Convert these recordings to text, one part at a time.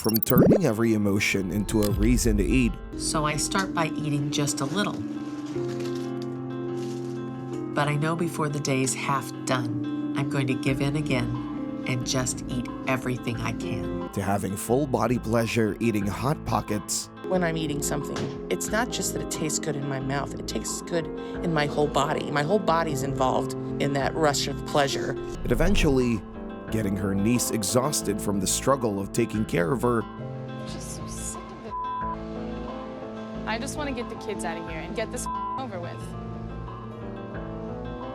from turning every emotion into a reason to eat. So I start by eating just a little. But I know before the day's half done, I'm going to give in again and just eat everything I can. To having full body pleasure eating Hot Pockets. When I'm eating something, it's not just that it tastes good in my mouth, it tastes good in my whole body. My whole body's involved in that rush of pleasure. But eventually, getting her niece exhausted from the struggle of taking care of her. Just so sick of it. I just want to get the kids out of here and get this over with.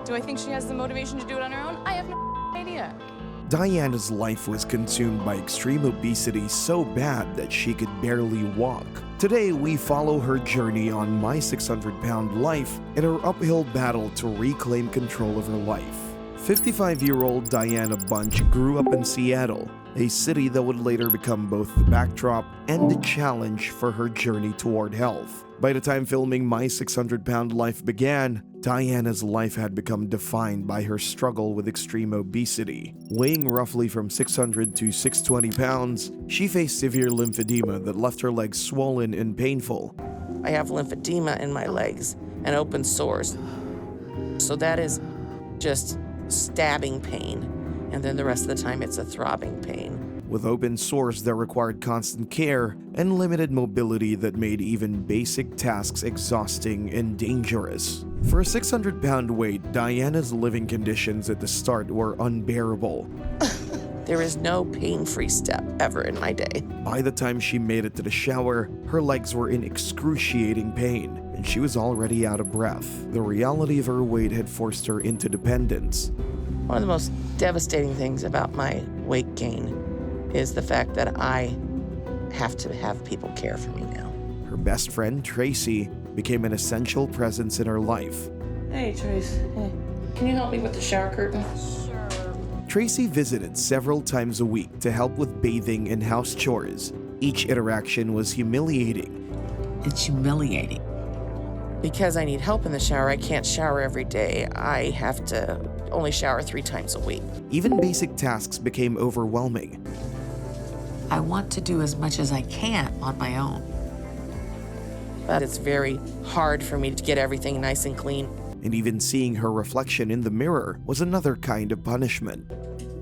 Do I think she has the motivation to do it on her own? I have no idea. Diana's life was consumed by extreme obesity so bad that she could barely walk. Today, we follow her journey on My 600 Pound Life and her uphill battle to reclaim control of her life. 55-year-old Diana Bunch grew up in Seattle, a city that would later become both the backdrop and the challenge for her journey toward health. By the time filming My 600 Pound Life began, Diana's life had become defined by her struggle with extreme obesity. Weighing roughly from 600 to 620 pounds, she faced severe lymphedema that left her legs swollen and painful. I have lymphedema in my legs and open sores. So that is just stabbing pain, and then the rest of the time it's a throbbing pain. With open sores that required constant care and limited mobility that made even basic tasks exhausting and dangerous. For a 600-pound weight, Diana's living conditions at the start were unbearable. There is no pain-free step ever in my day. By the time she made it to the shower, her legs were in excruciating pain, and she was already out of breath. The reality of her weight had forced her into dependence. One of the most devastating things about my weight gain is the fact that I have to have people care for me now. Her best friend, Tracy, became an essential presence in her life. Hey, Trace. Hey. Can you help me with the shower curtain? Tracy visited several times a week to help with bathing and house chores. Each interaction was humiliating. It's humiliating. Because I need help in the shower, I can't shower every day. I have to only shower 3 times a week. Even basic tasks became overwhelming. I want to do as much as I can on my own. But it's very hard for me to get everything nice and clean. And even seeing her reflection in the mirror was another kind of punishment.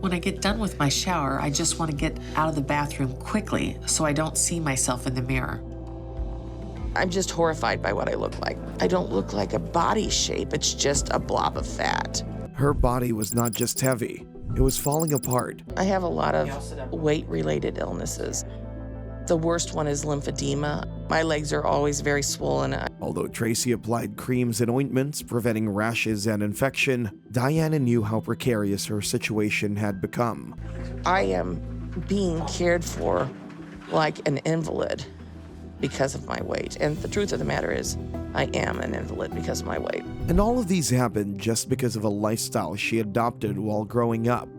When I get done with my shower, I just want to get out of the bathroom quickly so I don't see myself in the mirror. I'm just horrified by what I look like. I don't look like a body shape, it's just a blob of fat. Her body was not just heavy, it was falling apart. I have a lot of weight-related illnesses. The worst one is lymphedema. My legs are always very swollen. Although Tracy applied creams and ointments preventing rashes and infection, Diana knew how precarious her situation had become. I am being cared for like an invalid because of my weight. And the truth of the matter is, I am an invalid because of my weight. And all of these happened just because of a lifestyle she adopted while growing up.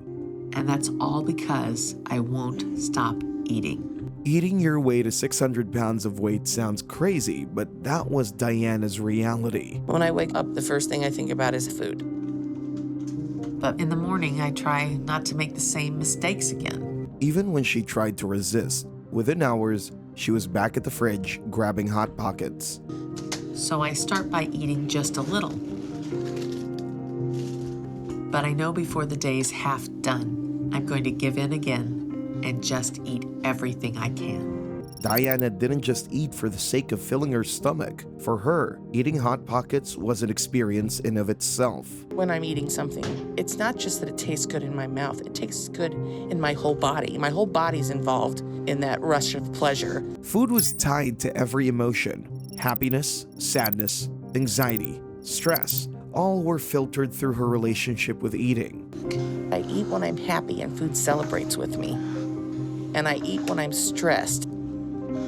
And that's all because I won't stop eating. Eating your way to 600 pounds of weight sounds crazy, but that was Diana's reality. When I wake up, the first thing I think about is food. But in the morning, I try not to make the same mistakes again. Even when she tried to resist, within hours, she was back at the fridge grabbing Hot Pockets. So I start by eating just a little. But I know before the day's half done, I'm going to give in again and just eat everything I can. Diana didn't just eat for the sake of filling her stomach. For her, eating Hot Pockets was an experience in of itself. When I'm eating something, it's not just that it tastes good in my mouth, it tastes good in my whole body. My whole body's involved in that rush of pleasure. Food was tied to every emotion. Happiness, sadness, anxiety, stress, all were filtered through her relationship with eating. I eat when I'm happy and food celebrates with me. And I eat when I'm stressed.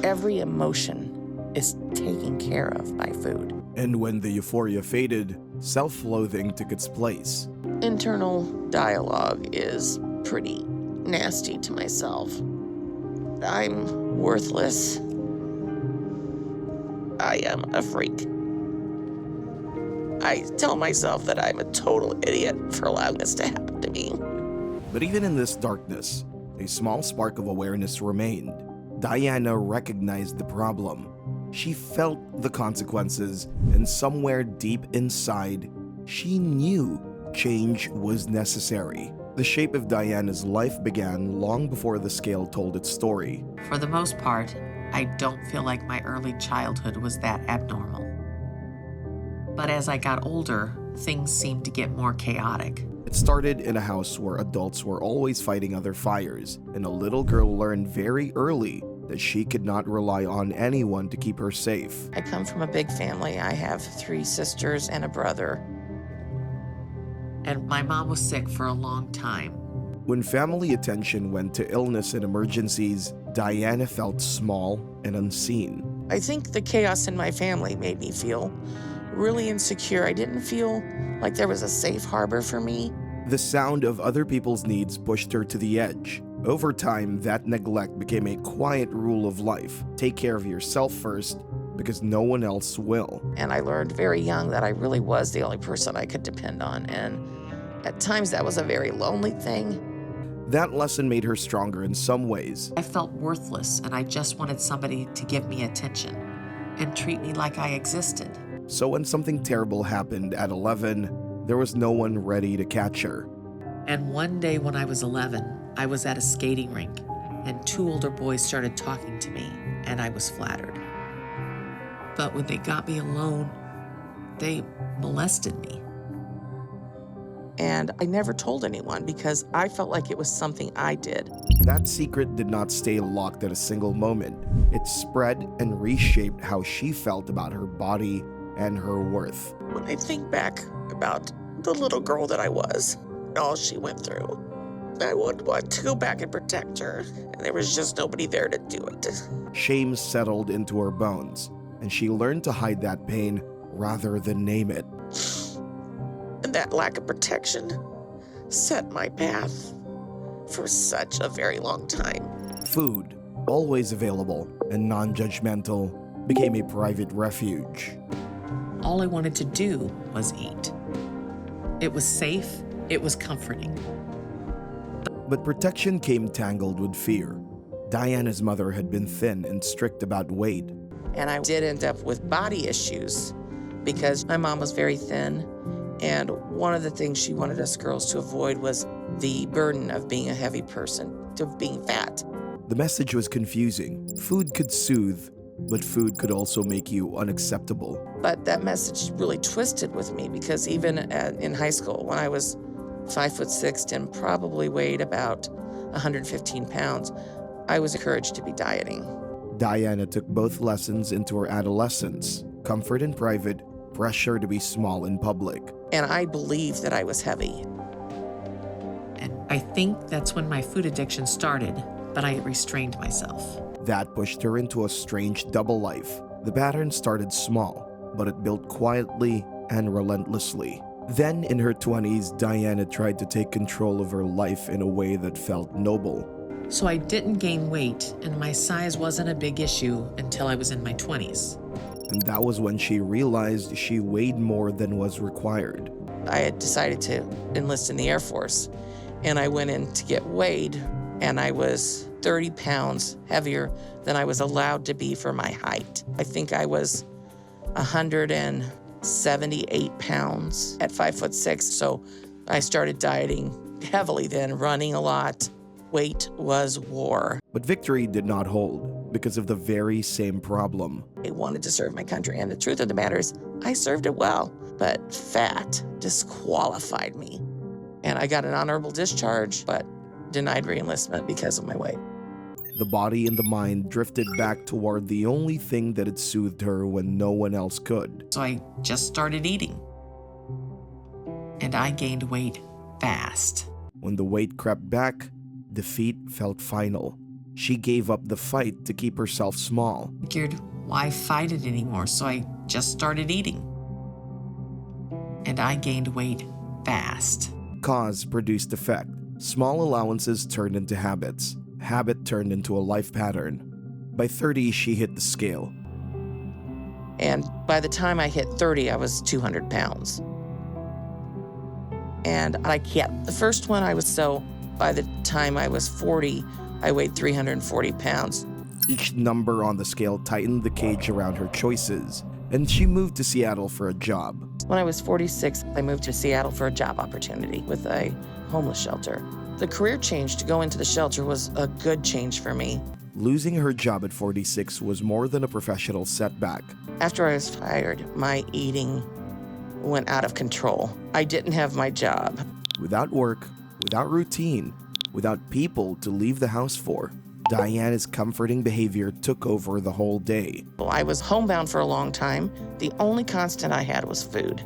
Every emotion is taken care of by food. And when the euphoria faded, self-loathing took its place. Internal dialogue is pretty nasty to myself. I'm worthless. I am a freak. I tell myself that I'm a total idiot for allowing this to happen to me. But even in this darkness, a small spark of awareness remained. Diana recognized the problem. She felt the consequences, and somewhere deep inside, she knew change was necessary. The shape of Diana's life began long before the scale told its story. For the most part, I don't feel like my early childhood was that abnormal. But as I got older, things seemed to get more chaotic. It started in a house where adults were always fighting other fires, and a little girl learned very early that she could not rely on anyone to keep her safe. I come from a big family. I have 3 sisters and a brother. And my mom was sick for a long time. When family attention went to illness and emergencies, Diana felt small and unseen. I think the chaos in my family made me feel really insecure. I didn't feel like there was a safe harbor for me. The sound of other people's needs pushed her to the edge. Over time, that neglect became a quiet rule of life. Take care of yourself first, because no one else will. And I learned very young that I really was the only person I could depend on. And at times that was a very lonely thing. That lesson made her stronger in some ways. I felt worthless, and I just wanted somebody to give me attention and treat me like I existed. So when something terrible happened at 11, there was no one ready to catch her. And one day when I was 11, I was at a skating rink, and 2 older boys started talking to me, and I was flattered. But when they got me alone, they molested me. And I never told anyone because I felt like it was something I did. That secret did not stay locked at a single moment. It spread and reshaped how she felt about her body and her worth. When I think back about the little girl that I was, all she went through, I would want to go back and protect her, and there was just nobody there to do it. Shame settled into her bones, and she learned to hide that pain rather than name it. And that lack of protection set my path for such a very long time. Food, always available and non-judgmental, became a private refuge. All I wanted to do was eat. It was safe, it was comforting. But protection came tangled with fear. Diana's mother had been thin and strict about weight. And I did end up with body issues because my mom was very thin. And one of the things she wanted us girls to avoid was the burden of being a heavy person, of being fat. The message was confusing. Food could soothe, but food could also make you unacceptable. But that message really twisted with me because even in high school, when I was 5'6" and probably weighed about 115 pounds, I was encouraged to be dieting. Diana took both lessons into her adolescence: comfort in private, pressure to be small in public. And I believed that I was heavy. And I think that's when my food addiction started, but I restrained myself. That pushed her into a strange double life. The pattern started small, but it built quietly and relentlessly. Then, in her 20s, Diana tried to take control of her life in a way that felt noble. So I didn't gain weight, and my size wasn't a big issue until I was in my 20s. And that was when she realized she weighed more than was required. I had decided to enlist in the Air Force, and I went in to get weighed, and I was 30 pounds heavier than I was allowed to be for my height. I think I was 178 pounds at 5'6", so I started dieting heavily then, running a lot. Weight was war. But victory did not hold because of the very same problem. I wanted to serve my country, and the truth of the matter is, I served it well, but fat disqualified me. And I got an honorable discharge, but denied reenlistment because of my weight. The body and the mind drifted back toward the only thing that had soothed her when no one else could. So I just started eating. And I gained weight fast. When the weight crept back, defeat felt final. She gave up the fight to keep herself small. Figured, why fight it anymore? So I just started eating. And I gained weight fast. Cause produced effect. Small allowances turned into habits. Habit turned into a life pattern. By 30, she hit the scale. And by the time I hit 30, I was 200 pounds. And I kept the first one by the time I was 40, I weighed 340 pounds. Each number on the scale tightened the cage around her choices, and she moved to Seattle for a job. When I was 46, I moved to Seattle for a job opportunity with a homeless shelter. The career change to go into the shelter was a good change for me. Losing her job at 46 was more than a professional setback. After I was fired, my eating went out of control. I didn't have my job. Without work, without routine, without people to leave the house for, Diana's comforting behavior took over the whole day. I was homebound for a long time. The only constant I had was food.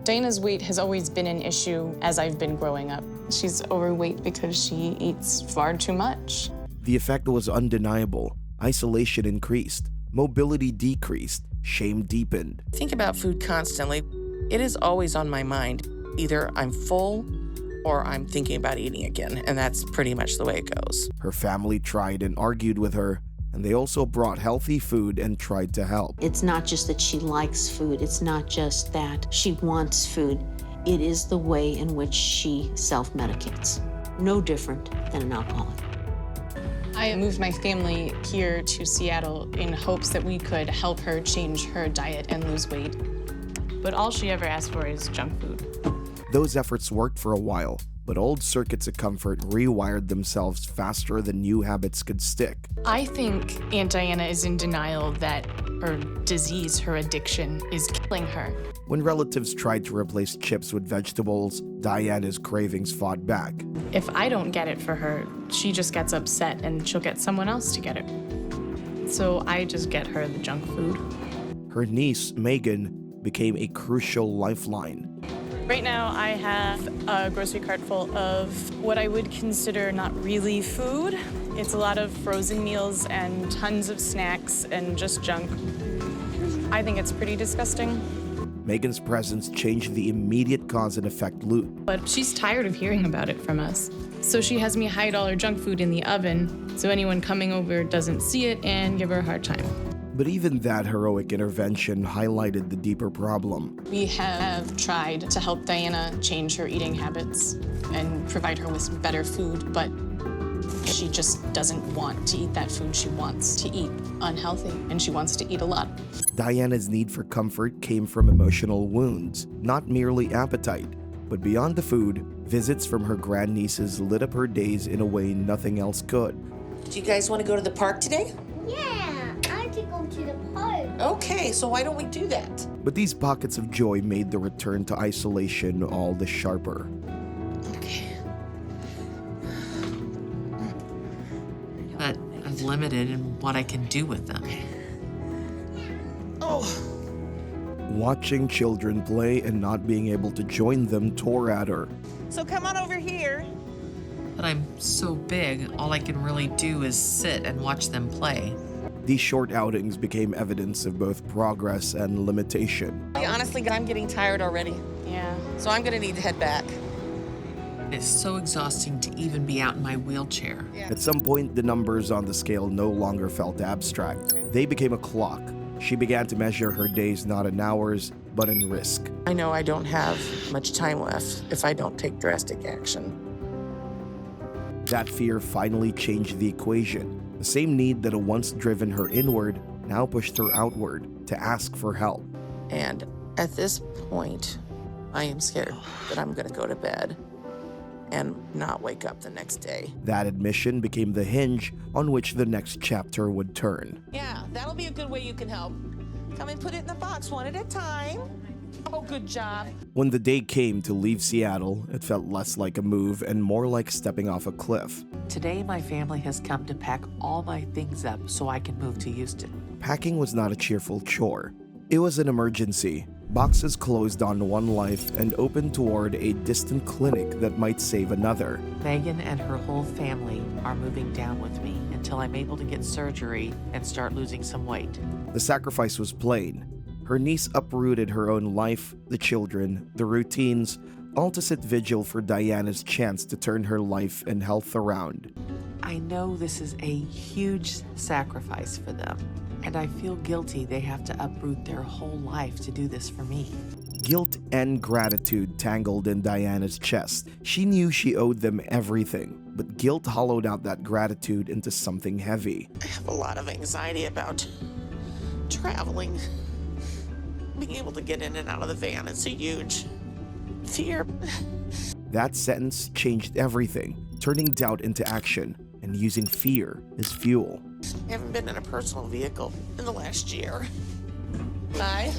Diana's weight has always been an issue as I've been growing up. She's overweight because she eats far too much. The effect was undeniable. Isolation increased, mobility decreased, shame deepened. Think about food constantly. It is always on my mind. Either I'm full or I'm thinking about eating again, and that's pretty much the way it goes. Her family tried and argued with her, and they also brought healthy food and tried to help. It's not just that she likes food. It's not just that she wants food. It is the way in which she self-medicates. No different than an alcoholic. I moved my family here to Seattle in hopes that we could help her change her diet and lose weight. But all she ever asked for is junk food. Those efforts worked for a while, but old circuits of comfort rewired themselves faster than new habits could stick. I think Aunt Diana is in denial that her disease, her addiction, is killing her. When relatives tried to replace chips with vegetables, Diana's cravings fought back. If I don't get it for her, she just gets upset and she'll get someone else to get it. So I just get her the junk food. Her niece, Megan, became a crucial lifeline. Right now, I have a grocery cart full of what I would consider not really food. It's a lot of frozen meals and tons of snacks and just junk. I think it's pretty disgusting. Megan's presence changed the immediate cause and effect loop. But she's tired of hearing about it from us. So she has me hide all her junk food in the oven so anyone coming over doesn't see it and give her a hard time. But even that heroic intervention highlighted the deeper problem. We have tried to help Diana change her eating habits and provide her with some better food, but she just doesn't want to eat that food. She wants to eat unhealthy, and she wants to eat a lot. Diana's need for comfort came from emotional wounds, not merely appetite. But beyond the food, visits from her grandnieces lit up her days in a way nothing else could. Do you guys want to go to the park today? Yeah, I like to go to the park. Okay, so why don't we do that? But these pockets of joy made the return to isolation all the sharper. Okay. But I'm limited in what I can do with them. Oh. Watching children play and not being able to join them tore at her. So come on over here. But I'm so big, all I can really do is sit and watch them play. These short outings became evidence of both progress and limitation. Honestly, I'm getting tired already, Yeah. so I'm gonna need to head back. It's so exhausting to even be out in my wheelchair. At some point, the numbers on the scale no longer felt abstract. They became a clock. She began to measure her days not in hours, but in risk. I know I don't have much time left if I don't take drastic action. That fear finally changed the equation. The same need that had once driven her inward now pushed her outward to ask for help. And at this point, I am scared that I'm gonna go to bed and not wake up the next day. That admission became the hinge on which the next chapter would turn. Yeah, that'll be a good way you can help. Come and put it in the box one at a time. Oh, good job. When the day came to leave Seattle, it felt less like a move and more like stepping off a cliff. Today, my family has come to pack all my things up so I can move to Houston. Packing was not a cheerful chore. It was an emergency. Boxes closed on one life and opened toward a distant clinic that might save another. Megan and her whole family are moving down with me until I'm able to get surgery and start losing some weight. The sacrifice was plain. Her niece uprooted her own life, the children, the routines, all to sit vigil for Diana's chance to turn her life and health around. I know this is a huge sacrifice for them, and I feel guilty they have to uproot their whole life to do this for me. Guilt and gratitude tangled in Diana's chest. She knew she owed them everything, but guilt hollowed out that gratitude into something heavy. I have a lot of anxiety about traveling. Being able to get in and out of the van is a huge fear. That sentence changed everything, turning doubt into action and using fear as fuel. I haven't been in a personal vehicle in the last year. Hi.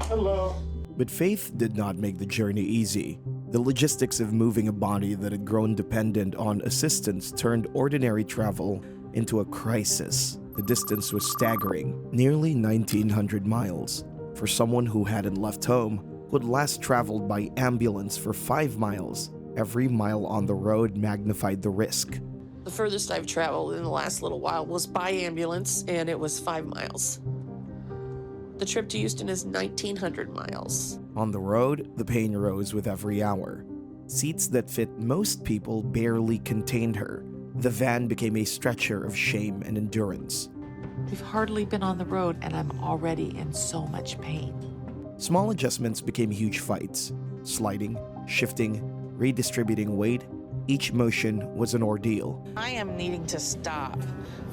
Hello. But Faith did not make the journey easy. The logistics of moving a body that had grown dependent on assistance turned ordinary travel into a crisis. The distance was staggering, nearly 1,900 miles. For someone who hadn't left home, who had last traveled by ambulance for 5 miles, every mile on the road magnified the risk. The furthest I've traveled in the last little while was by ambulance, and it was 5 miles. The trip to Houston is 1,900 miles. On the road, the pain rose with every hour. Seats that fit most people barely contained her. The van became a stretcher of shame and endurance. We've hardly been on the road and I'm already in so much pain. Small adjustments became huge fights. Sliding, shifting, redistributing weight. Each motion was an ordeal. I am needing to stop.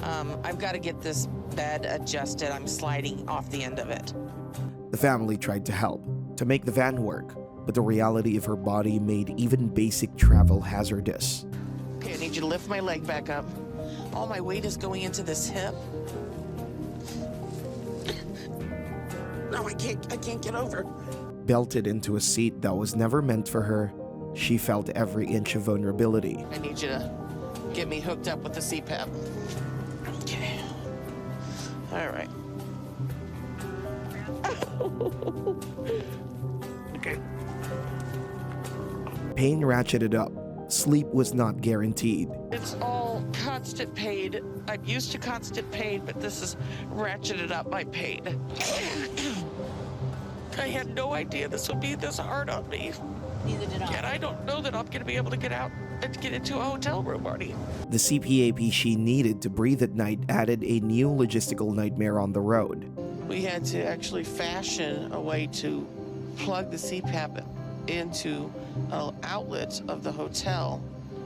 I've got to get this bed adjusted. I'm sliding off the end of it. The family tried to help, to make the van work, but the reality of her body made even basic travel hazardous. Okay, I need you to lift my leg back up. All my weight is going into this hip. No, I can't get over. Belted into a seat that was never meant for her, she felt every inch of vulnerability. I need you to get me hooked up with the CPAP. Okay. All right. Okay. Pain ratcheted up. Sleep was not guaranteed. It's all constant pain. I'm used to constant pain, but this is ratcheted up my pain. I had no idea this would be this hard on me. Neither did I. And I don't know that I'm going to be able to get out and get into a hotel room, Marty. The CPAP she needed to breathe at night added a new logistical nightmare on the road. We had to actually fashion a way to plug the CPAP into an outlet of the hotel,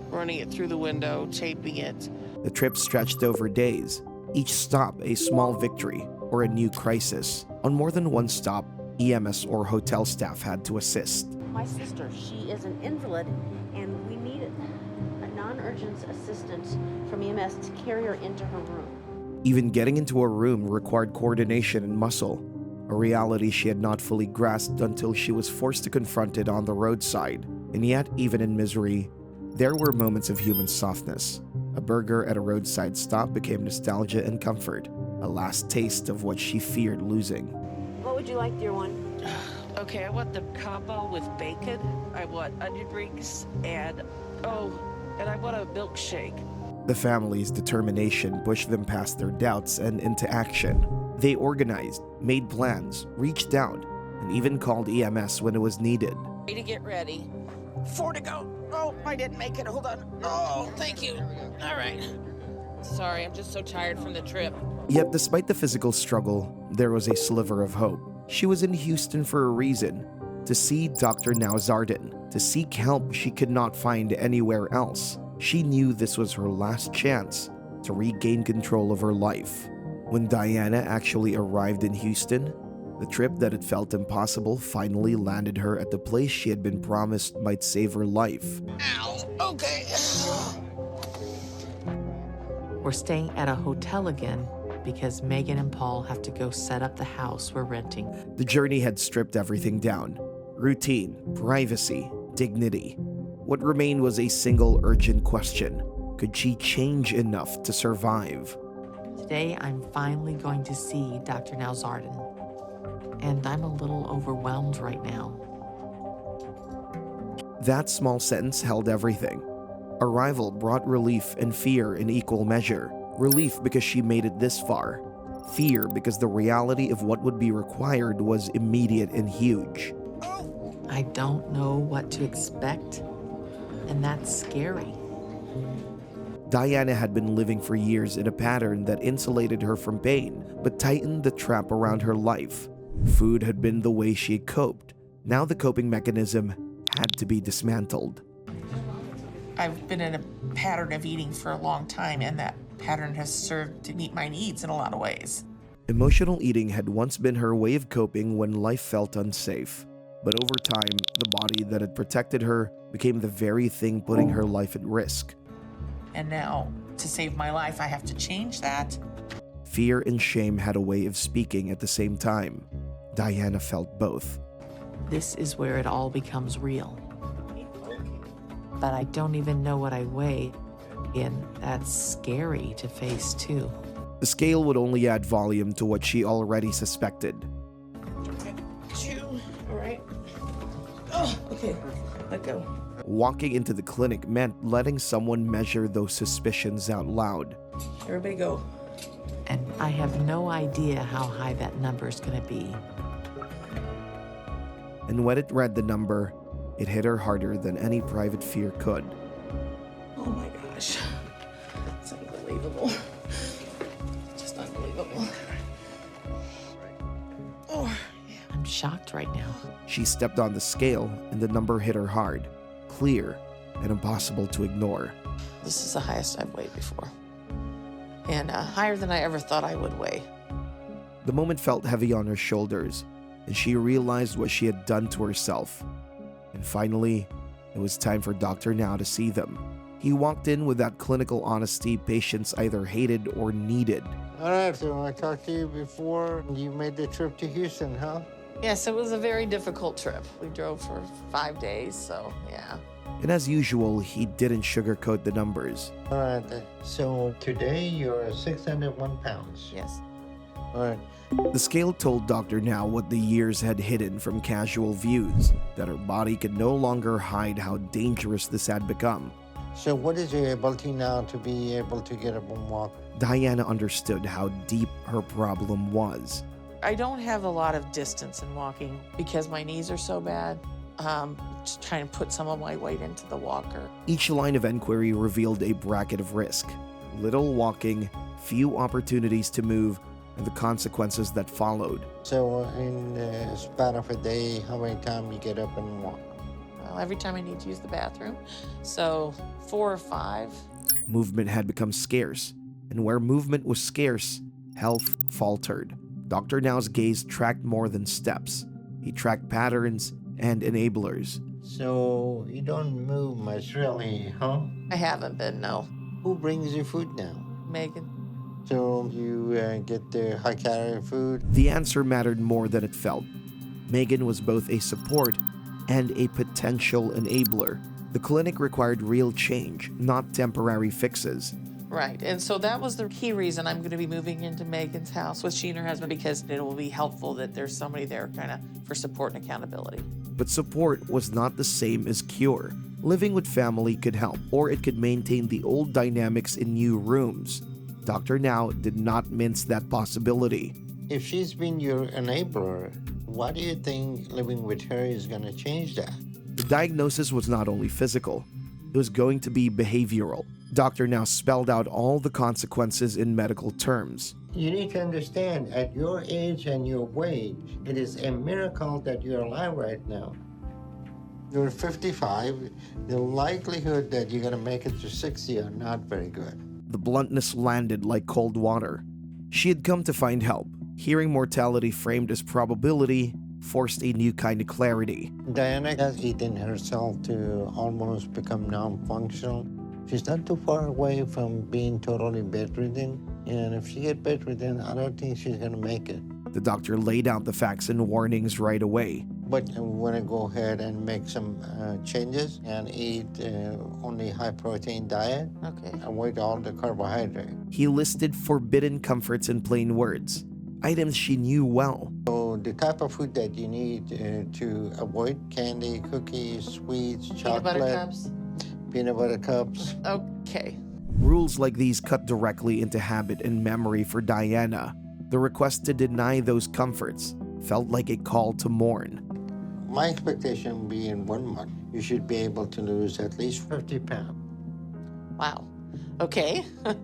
running it through the window, taping it. The trip stretched over days, each stop a small victory or a new crisis. On more than one stop, EMS or hotel staff had to assist. My sister, she is an invalid, and we need a non-urgent assistance from EMS to carry her into her room. Even getting into a room required coordination and muscle, a reality she had not fully grasped until she was forced to confront it on the roadside. And yet, even in misery, there were moments of human softness. A burger at a roadside stop became nostalgia and comfort, a last taste of what she feared losing. What would you like, dear one? Okay, I want the combo with bacon. I want onion rings and I want a milkshake. The family's determination pushed them past their doubts and into action. They organized, made plans, reached out, and even called EMS when it was needed. Way to get ready. 4 to go. Oh, I didn't make it. Hold on. Oh, thank you. All right. Sorry, I'm just so tired from the trip. Yet despite the physical struggle, there was a sliver of hope. She was in Houston for a reason, to see Dr. Nowzaradan, to seek help she could not find anywhere else. She knew this was her last chance to regain control of her life. When Diana actually arrived in Houston, the trip that had felt impossible finally landed her at the place she had been promised might save her life. Ow. Okay. We're staying at a hotel again because Megan and Paul have to go set up the house we're renting. The journey had stripped everything down. Routine, privacy, dignity. What remained was a single urgent question. Could she change enough to survive? Today, I'm finally going to see Dr. Nowzaradan, and I'm a little overwhelmed right now. That small sentence held everything. Arrival brought relief and fear in equal measure. Relief because she made it this far. Fear because the reality of what would be required was immediate and huge. I don't know what to expect, and that's scary. Diana had been living for years in a pattern that insulated her from pain, but tightened the trap around her life. Food had been the way she had coped. Now the coping mechanism had to be dismantled. I've been in a pattern of eating for a long time, and that pattern has served to meet my needs in a lot of ways. Emotional eating had once been her way of coping when life felt unsafe. But over time, the body that had protected her became the very thing putting her life at risk. And now, to save my life, I have to change that. Fear and shame had a way of speaking at the same time. Diana felt both. This is where it all becomes real. But I don't even know what I weigh, and that's scary to face too. The scale would only add volume to what she already suspected. All right. Oh, okay. Let go. Walking into the clinic meant letting someone measure those suspicions out loud. Everybody go. And I have no idea how high that number is going to be. And when it read the number, it hit her harder than any private fear could. Oh my gosh. It's unbelievable. Just unbelievable. Oh, I'm shocked right now. She stepped on the scale and the number hit her hard, clear, and impossible to ignore. this is the highest I've weighed before. And higher than I ever thought I would weigh. The moment felt heavy on her shoulders, and she realized what she had done to herself. And finally, it was time for Dr. Now to see them. He walked in with that clinical honesty patients either hated or needed. All right, so I talked to you before. You made the trip to Houston, huh? Yes, it was a very difficult trip. We drove for 5 days, so yeah. And as usual, he didn't sugarcoat the numbers. All right, so today you're 601 pounds. Yes. All right. The scale told Dr. Now what the years had hidden from casual views, that her body could no longer hide how dangerous this had become. So what is your ability now to be able to get up and walk? Diana understood how deep her problem was. I don't have a lot of distance in walking because my knees are so bad. Just trying to put some of my weight into the walker. Each line of inquiry revealed a bracket of risk. Little walking, few opportunities to move, and the consequences that followed. So in the span of a day, how many times you get up and walk? Well, every time I need to use the bathroom. So 4 or 5. Movement had become scarce, and where movement was scarce, health faltered. Dr. Now's gaze tracked more than steps. He tracked patterns and enablers. So you don't move much really, huh? I haven't been, no. Who brings you food now? Megan. So you get the high-calorie food? The answer mattered more than it felt. Megan was both a support and a potential enabler. The clinic required real change, not temporary fixes. Right, and so that was the key reason I'm going to be moving into Megan's house with she and her husband, because it will be helpful that there's somebody there kind of for support and accountability. But support was not the same as cure. Living with family could help, or it could maintain the old dynamics in new rooms. Dr. Now did not mince that possibility. If she's been your enabler, why do you think living with her is going to change that? The diagnosis was not only physical, it was going to be behavioral. Dr. Now spelled out all the consequences in medical terms. You need to understand, at your age and your weight, it is a miracle that you're alive right now. You're 55. The likelihood that you're going to make it to 60 are not very good. The bluntness landed like cold water. She had come to find help. Hearing mortality framed as probability forced a new kind of clarity. Diana has eaten herself to almost become non-functional. She's not too far away from being totally bedridden. And if she gets bedridden, I don't think she's going to make it. The doctor laid out the facts and warnings right away. But we want to go ahead and make some changes and eat only high-protein diet. Okay. Avoid all the carbohydrate. He listed forbidden comforts in plain words, items she knew well. So the type of food that you need to avoid: candy, cookies, sweets, chocolate. Peanut butter cups. Peanut butter cups. Okay. Rules like these cut directly into habit and memory for Diana. The request to deny those comforts felt like a call to mourn. My expectation would be in 1 month, you should be able to lose at least 50 pounds. Wow. Okay. All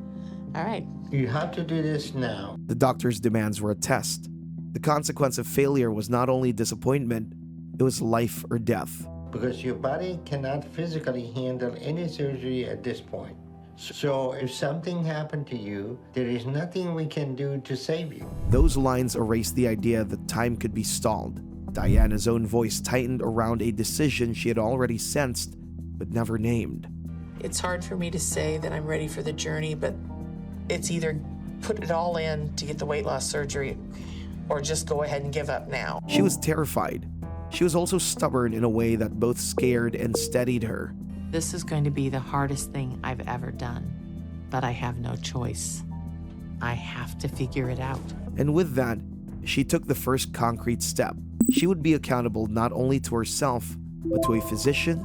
right. You have to do this now. The doctor's demands were a test. The consequence of failure was not only disappointment, It was life or death. Because your body cannot physically handle any surgery at this point. So if something happened to you, there is nothing we can do to save you. Those lines erased the idea that time could be stalled. Diana's own voice tightened around a decision she had already sensed, but never named. It's hard for me to say that I'm ready for the journey, but it's either put it all in to get the weight loss surgery or just go ahead and give up now. She was terrified. She was also stubborn in a way that both scared and steadied her. This is going to be the hardest thing I've ever done, but I have no choice. I have to figure it out. And with that, she took the first concrete step. She would be accountable not only to herself, but to a physician,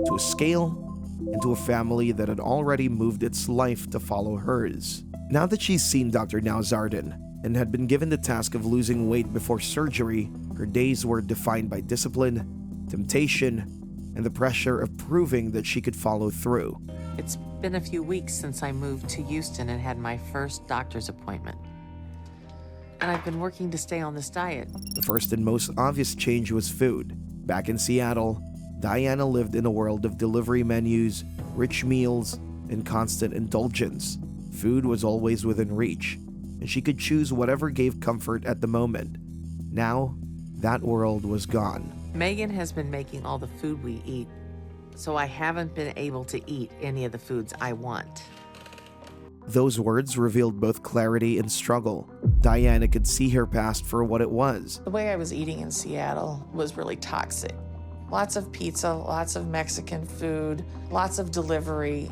to a scale, and to a family that had already moved its life to follow hers. Now that she's seen Dr. Nowzaradan and had been given the task of losing weight before surgery, her days were defined by discipline, temptation, and the pressure of proving that she could follow through. It's been a few weeks since I moved to Houston and had my first doctor's appointment. And I've been working to stay on this diet. The first and most obvious change was food. Back in Seattle, Diana lived in a world of delivery menus, rich meals, and constant indulgence. Food was always within reach, and she could choose whatever gave comfort at the moment. Now, that world was gone. Megan has been making all the food we eat, so I haven't been able to eat any of the foods I want. Those words revealed both clarity and struggle. Diana could see her past for what it was. The way I was eating in Seattle was really toxic. Lots of pizza, lots of Mexican food, lots of delivery.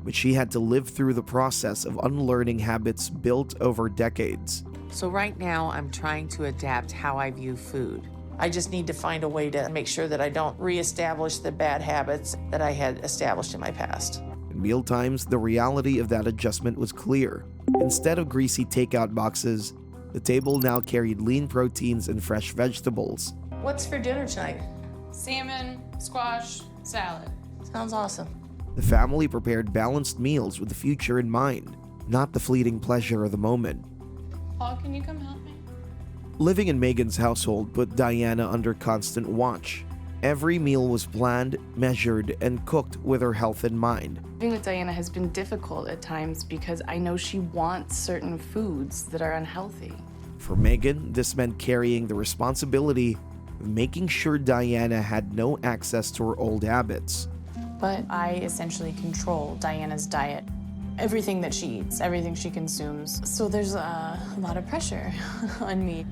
But she had to live through the process of unlearning habits built over decades. So right now, I'm trying to adapt how I view food. I just need to find a way to make sure that I don't reestablish the bad habits that I had established in my past. In mealtimes, the reality of that adjustment was clear. Instead of greasy takeout boxes, the table now carried lean proteins and fresh vegetables. What's for dinner tonight? Salmon, squash, salad. Sounds awesome. The family prepared balanced meals with the future in mind, not the fleeting pleasure of the moment. Paul, can you come help me? Living in Megan's household put Diana under constant watch. Every meal was planned, measured, and cooked with her health in mind. Living with Diana has been difficult at times because I know she wants certain foods that are unhealthy. For Megan, this meant carrying the responsibility of making sure Diana had no access to her old habits. But I essentially control Diana's diet. Everything that she eats, everything she consumes. So there's a lot of pressure on me.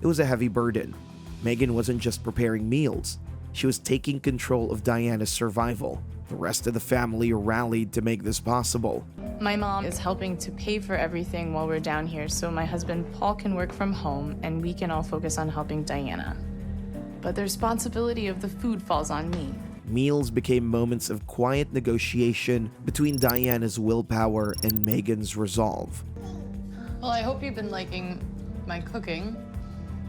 It was a heavy burden. Megan wasn't just preparing meals, she was taking control of Diana's survival. The rest of the family rallied to make this possible. My mom is helping to pay for everything while we're down here, so my husband Paul can work from home and we can all focus on helping Diana. But the responsibility of the food falls on me. Meals became moments of quiet negotiation between Diana's willpower and Megan's resolve. Well, I hope you've been liking my cooking.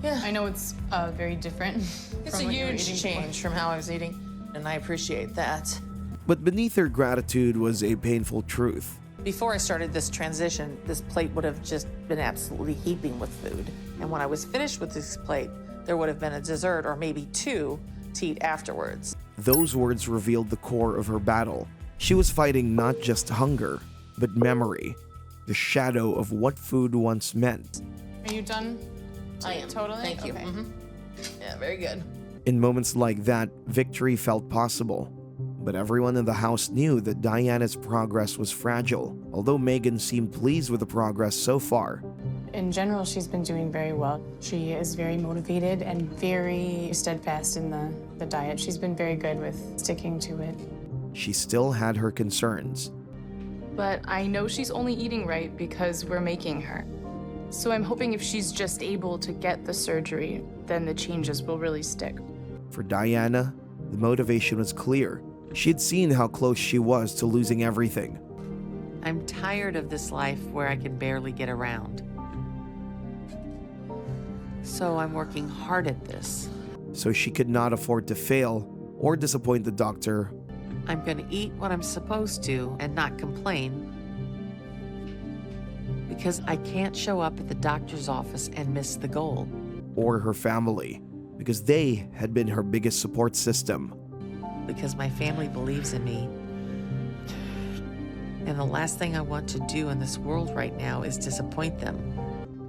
Yeah. I know it's very different. It's from a what you were huge eating change from how I was eating, and I appreciate that. But beneath her gratitude was a painful truth. Before I started this transition, this plate would have just been absolutely heaping with food. And when I was finished with this plate, there would have been a dessert or maybe two to eat afterwards. Those words revealed the core of her battle. She was fighting not just hunger, but memory, the shadow of what food once meant. Are you done? I am. Totally? Thank you. Okay. Yeah, very good. In moments like that, victory felt possible. But everyone in the house knew that Diana's progress was fragile, although Megan seemed pleased with the progress so far. In general, she's been doing very well. She is very motivated and very steadfast in the diet. She's been very good with sticking to it. She still had her concerns. But I know she's only eating right because we're making her. So I'm hoping if she's just able to get the surgery, then the changes will really stick. For Diana, the motivation was clear. She'd seen how close she was to losing everything. I'm tired of this life where I can barely get around. So I'm working hard at this. So she could not afford to fail or disappoint the doctor. I'm going to eat what I'm supposed to and not complain, because I can't show up at the doctor's office and miss the goal. Or her family. because they had been her biggest support system. Because my family believes in me. And the last thing I want to do in this world right now is disappoint them.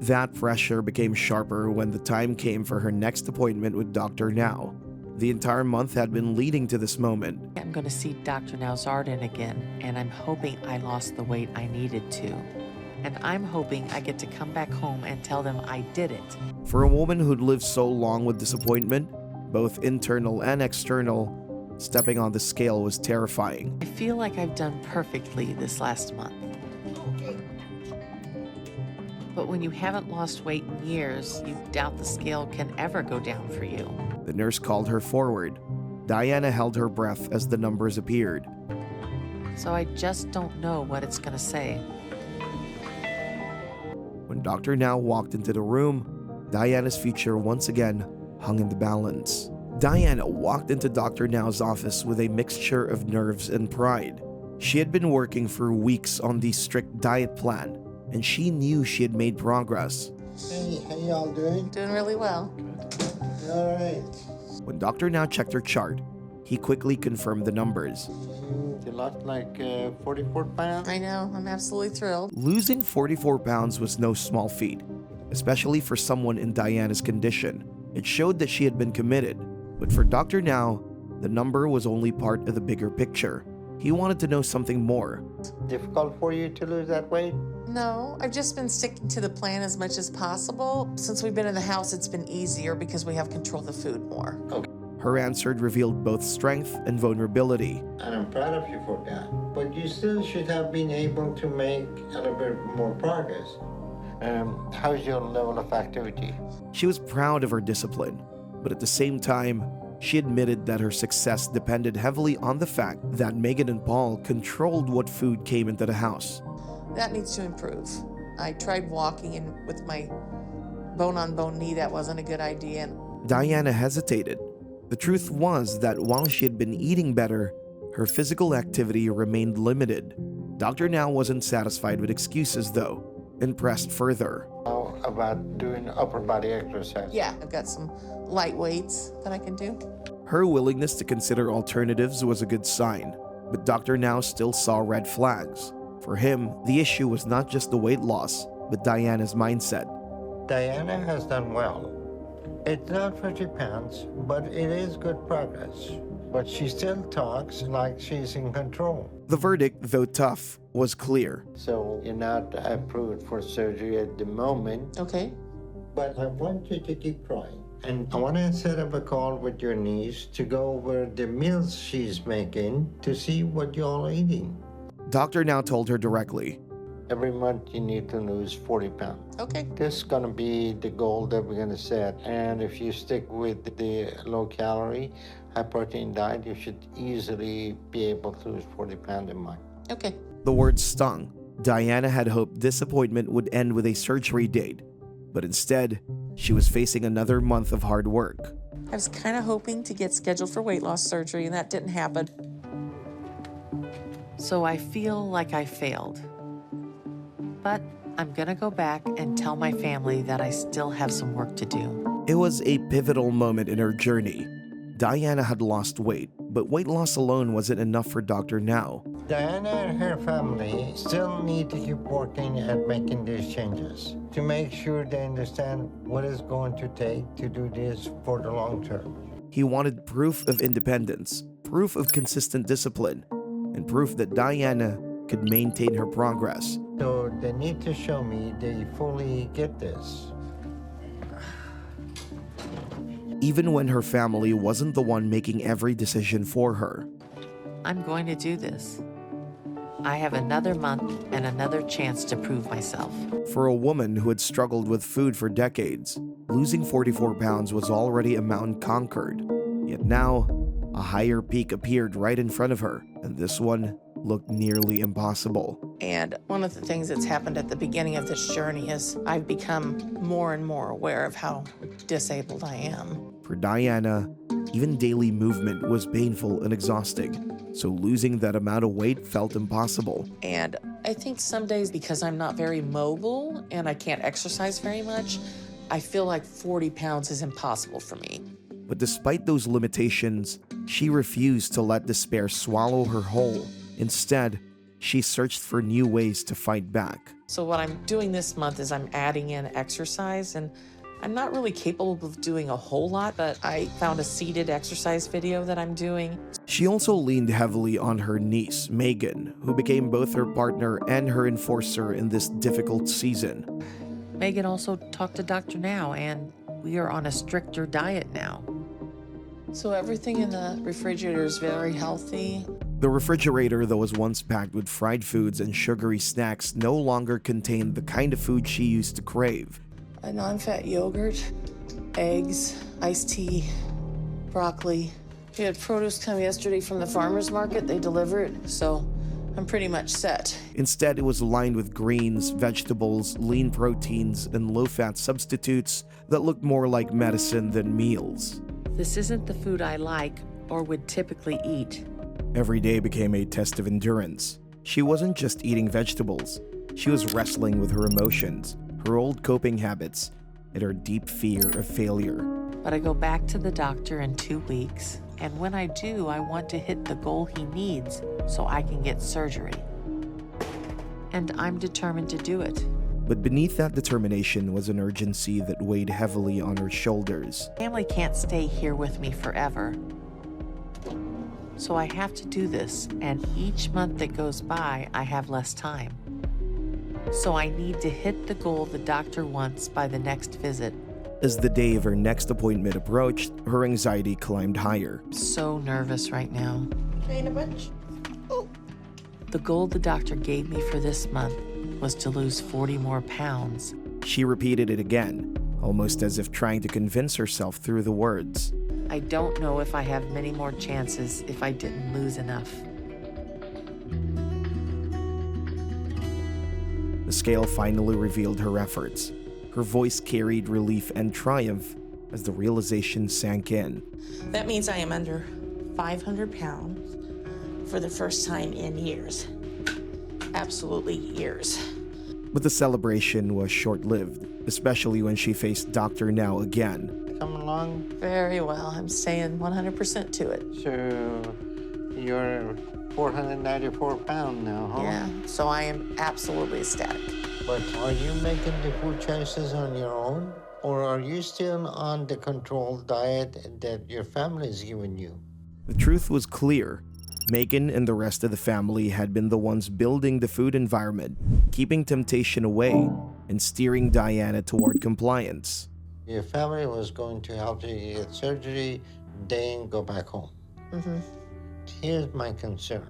That pressure became sharper when the time came for her next appointment with Dr. Now. The entire month had been leading to this moment. I'm going to see Dr. Nowzaradan again, and I'm hoping I lost the weight I needed to. And I'm hoping I get to come back home and tell them I did it. For a woman who'd lived so long with disappointment, both internal and external, stepping on the scale was terrifying. I feel like I've done perfectly this last month. But when you haven't lost weight in years, you doubt the scale can ever go down for you. The nurse called her forward. Diana held her breath as the numbers appeared. So I just don't know what it's going to say. When Dr. Now walked into the room, Diana's future once again hung in the balance. Diana walked into Dr. Now's office with a mixture of nerves and pride. She had been working for weeks on the strict diet plan, and she knew she had made progress. Hey, how y'all doing? Doing really well. All right. When Dr. Now checked her chart, he quickly confirmed the numbers. You lost like 44 pounds? I know, I'm absolutely thrilled. Losing 44 pounds was no small feat, especially for someone in Diana's condition. It showed that she had been committed. But for Dr. Now, the number was only part of the bigger picture. He wanted to know something more. Difficult for you to lose that weight? No, I've just been sticking to the plan as much as possible. Since we've been in the house, it's been easier because we have control of the food more. Okay. Her answer revealed both strength and vulnerability. And I'm proud of you for that. But you still should have been able to make a little bit more progress. How's your level of activity? She was proud of her discipline, but at the same time, she admitted that her success depended heavily on the fact that Megan and Paul controlled what food came into the house. That needs to improve. I tried walking, and with my bone-on-bone knee, that wasn't a good idea. Diana hesitated. The truth was that while she had been eating better, her physical activity remained limited. Dr. Now wasn't satisfied with excuses, though, and pressed further. How about doing upper body exercise? Yeah, I've got some light weights that I can do. Her willingness to consider alternatives was a good sign, but Dr. Now still saw red flags. For him, the issue was not just the weight loss, but Diana's mindset. Diana has done well. It's not 50 pounds, but it is good progress. But she still talks like she's in control. The verdict, though tough, was clear. So you're not approved for surgery at the moment. Okay. But I want you to keep trying. And I want to set up a call with your niece to go over the meals she's making to see what y'all are eating. Dr. Now told her directly. Every month you need to lose 40 pounds. Okay. This is going to be the goal that we're going to set. And if you stick with the low-calorie, high-protein diet, you should easily be able to lose 40 pounds a month. Okay. The words stung. Diana had hoped disappointment would end with a surgery date, but instead, she was facing another month of hard work. I was kind of hoping to get scheduled for weight loss surgery, and that didn't happen. So I feel like I failed. But I'm gonna go back and tell my family that I still have some work to do. It was a pivotal moment in her journey. Diana had lost weight, but weight loss alone wasn't enough for Dr. Now. Diana and her family still need to keep working at making these changes to make sure they understand what it's going to take to do this for the long term. He wanted proof of independence, proof of consistent discipline, and proof that Diana could maintain her progress. So they need to show me they fully get this. Even when her family wasn't the one making every decision for her. I'm going to do this. I have another month and another chance to prove myself. For a woman who had struggled with food for decades, losing 44 pounds was already a mountain conquered. Yet now, a higher peak appeared right in front of her, and this one looked nearly impossible. And one of the things that's happened at the beginning of this journey is I've become more and more aware of how disabled I am. For Diana, even daily movement was painful and exhausting, so losing that amount of weight felt impossible. And I think some days, because I'm not very mobile and I can't exercise very much, I feel like 40 pounds is impossible for me. But despite those limitations, she refused to let despair swallow her whole. Instead, she searched for new ways to fight back. So what I'm doing this month is I'm adding in exercise, and I'm not really capable of doing a whole lot, but I found a seated exercise video that I'm doing. She also leaned heavily on her niece, Megan, who became both her partner and her enforcer in this difficult season. Megan also talked to Dr. Now, and we are on a stricter diet now. So everything in the refrigerator is very healthy. The refrigerator that was once packed with fried foods and sugary snacks no longer contained the kind of food she used to crave. A non-fat yogurt, eggs, iced tea, broccoli. We had produce come yesterday from the farmer's market. They deliver it, so I'm pretty much set. Instead, it was lined with greens, vegetables, lean proteins, and low-fat substitutes that looked more like medicine than meals. This isn't the food I like or would typically eat. Every day became a test of endurance. She wasn't just eating vegetables. She was wrestling with her emotions, her old coping habits, and her deep fear of failure. But I go back to the doctor in 2 weeks, and when I do, I want to hit the goal he needs so I can get surgery. And I'm determined to do it. But beneath that determination was an urgency that weighed heavily on her shoulders. Family can't stay here with me forever. So I have to do this, and each month that goes by, I have less time. So I need to hit the goal the doctor wants by the next visit. As the day of her next appointment approached, her anxiety climbed higher. I'm so nervous right now. Jane, a bunch? The goal the doctor gave me for this month was to lose 40 more pounds. She repeated it again, almost as if trying to convince herself through the words. I don't know if I have many more chances if I didn't lose enough. The scale finally revealed her efforts. Her voice carried relief and triumph as the realization sank in. That means I am under 500 pounds for the first time in years. Absolutely years. But the celebration was short-lived, especially when she faced Dr. Now again. Come along. Very well. I'm staying 100% to it. So you're 494 pounds now, huh? Yeah, so I am absolutely ecstatic. But are you making the food choices on your own? Or are you still on the controlled diet that your family is giving you? The truth was clear. Megan and the rest of the family had been the ones building the food environment, keeping temptation away, and steering Diana toward compliance. Your family was going to help you get surgery, then go back home. Here's my concern.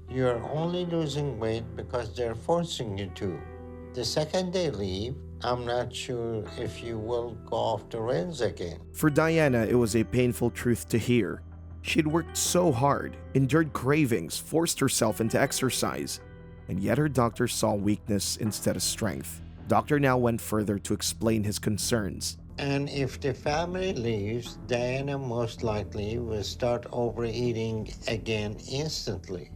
You're only losing weight because they're forcing you to. The second they leave, I'm not sure if you will go off the rails again. For Diana, it was a painful truth to hear. She'd worked so hard, endured cravings, forced herself into exercise, and yet her doctor saw weakness instead of strength. Doctor Now went further to explain his concerns. And if the family leaves, Diana most likely will start overeating again instantly.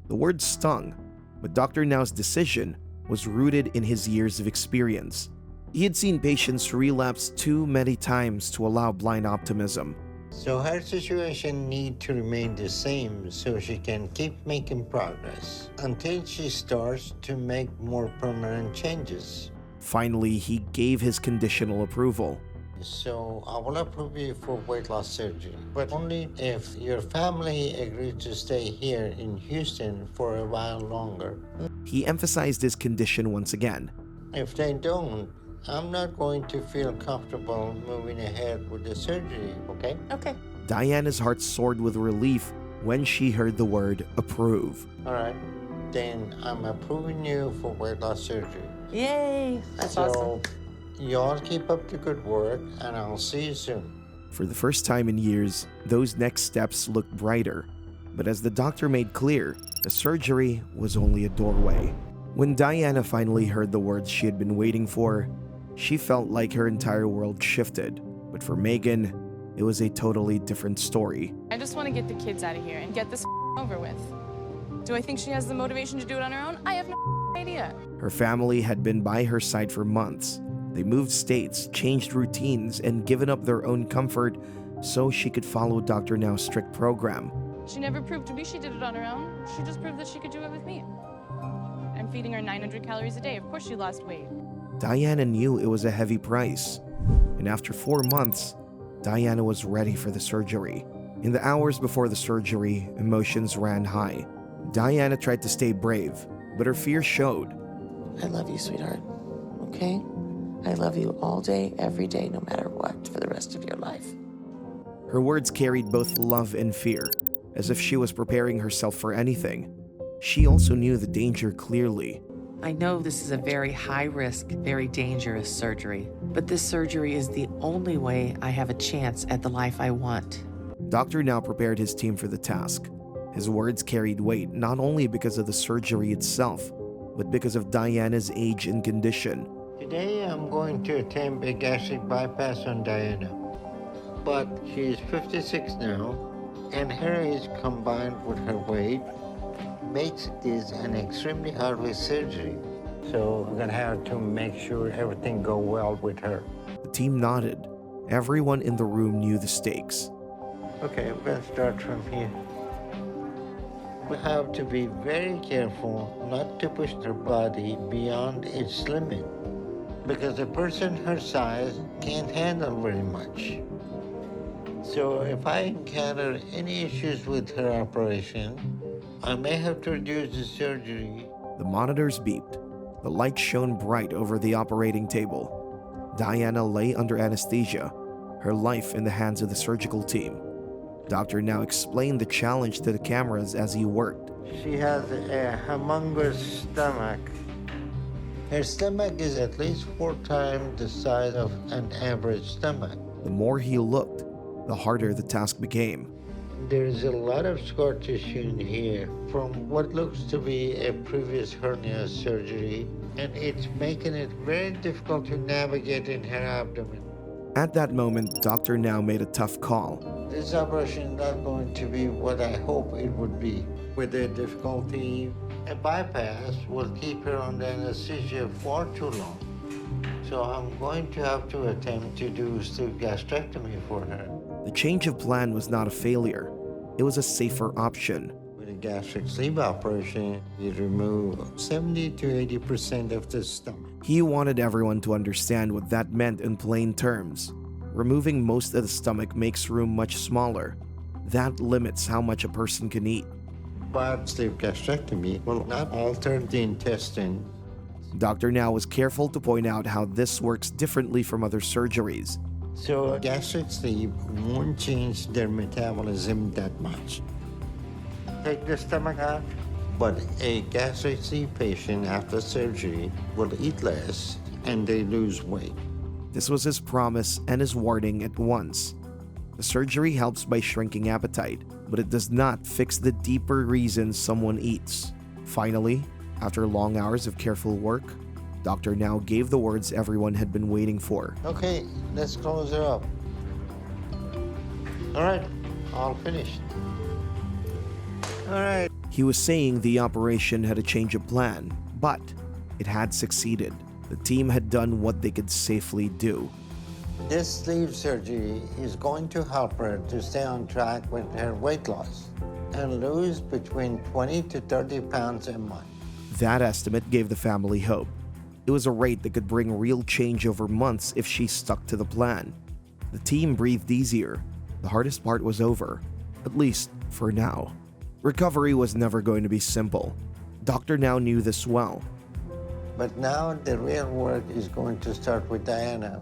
The words stung, but Dr. Now's decision was rooted in his years of experience. He had seen patients relapse too many times to allow blind optimism. So her situation need to remain the same so she can keep making progress until she starts to make more permanent changes. Finally, he gave his conditional approval. So I will approve you for weight loss surgery, but only if your family agrees to stay here in Houston for a while longer. He emphasized his condition once again. If they don't, I'm not going to feel comfortable moving ahead with the surgery, okay? Okay. Diana's heart soared with relief when she heard the word approve. All right, then I'm approving you for weight loss surgery. Yay! That's awesome. Y'all keep up the good work, and I'll see you soon. For the first time in years, those next steps looked brighter. But as the doctor made clear, the surgery was only a doorway. When Diana finally heard the words she had been waiting for, she felt like her entire world shifted. But for Megan, it was a totally different story. I just want to get the kids out of here and get this over with. Do I think she has the motivation to do it on her own? I have no idea. Her family had been by her side for months. They moved states, changed routines, and given up their own comfort so she could follow Dr. Now's strict program. She never proved to me she did it on her own. She just proved that she could do it with me. I'm feeding her 900 calories a day. Of course she lost weight. Diana knew it was a heavy price. And after 4 months, Diana was ready for the surgery. In the hours before the surgery, emotions ran high. Diana tried to stay brave, but her fear showed. I love you, sweetheart. Okay? I love you all day, every day, no matter what, for the rest of your life. Her words carried both love and fear, as if she was preparing herself for anything. She also knew the danger clearly. I know this is a very high risk, very dangerous surgery, but this surgery is the only way I have a chance at the life I want. Dr. Now prepared his team for the task. His words carried weight not only because of the surgery itself, but because of Diana's age and condition. Today I'm going to attempt a gastric bypass on Diana. But she is 56 now, and her age combined with her weight makes this an extremely hard-risk surgery. So we're gonna have to make sure everything go well with her. The team nodded. Everyone in the room knew the stakes. Okay, we're gonna start from here. We have to be very careful not to push her body beyond its limit, because a person her size can't handle very much. So if I encounter any issues with her operation, I may have to reduce the surgery. The monitors beeped. The light shone bright over the operating table. Diana lay under anesthesia, her life in the hands of the surgical team. Dr. Now explained the challenge to the cameras as he worked. She has a humongous stomach. Her stomach is at least 4 times the size of an average stomach. The more he looked, the harder the task became. There's a lot of scar tissue in here from what looks to be a previous hernia surgery, and it's making it very difficult to navigate in her abdomen. At that moment, Dr. Now made a tough call. This operation is not going to be what I hope it would be. With the difficulty, a bypass will keep her under anesthesia far too long. So I'm going to have to attempt to do sleeve gastrectomy for her. The change of plan was not a failure. It was a safer option. With a gastric sleeve operation, you remove 70 to 80% of the stomach. He wanted everyone to understand what that meant in plain terms. Removing most of the stomach makes room much smaller. That limits how much a person can eat. But sleeve gastrectomy will not alter the intestine. Dr. Now was careful to point out how this works differently from other surgeries. So gastric sleeve won't change their metabolism that much. Take the stomach out, but a gastric sleeve patient after surgery will eat less and they lose weight. This was his promise and his warning at once. The surgery helps by shrinking appetite, but it does not fix the deeper reasons someone eats. Finally, after long hours of careful work, Dr. Now gave the words everyone had been waiting for. Okay, let's close her up. All right, all finished. All right. He was saying the operation had a change of plan, but it had succeeded. The team had done what they could safely do. This sleeve surgery is going to help her to stay on track with her weight loss and lose between 20 to 30 pounds a month. That estimate gave the family hope. It was a rate that could bring real change over months if she stuck to the plan. The team breathed easier. The hardest part was over, at least for now. Recovery was never going to be simple. Dr. Now knew this well. But now the real work is going to start with Diana.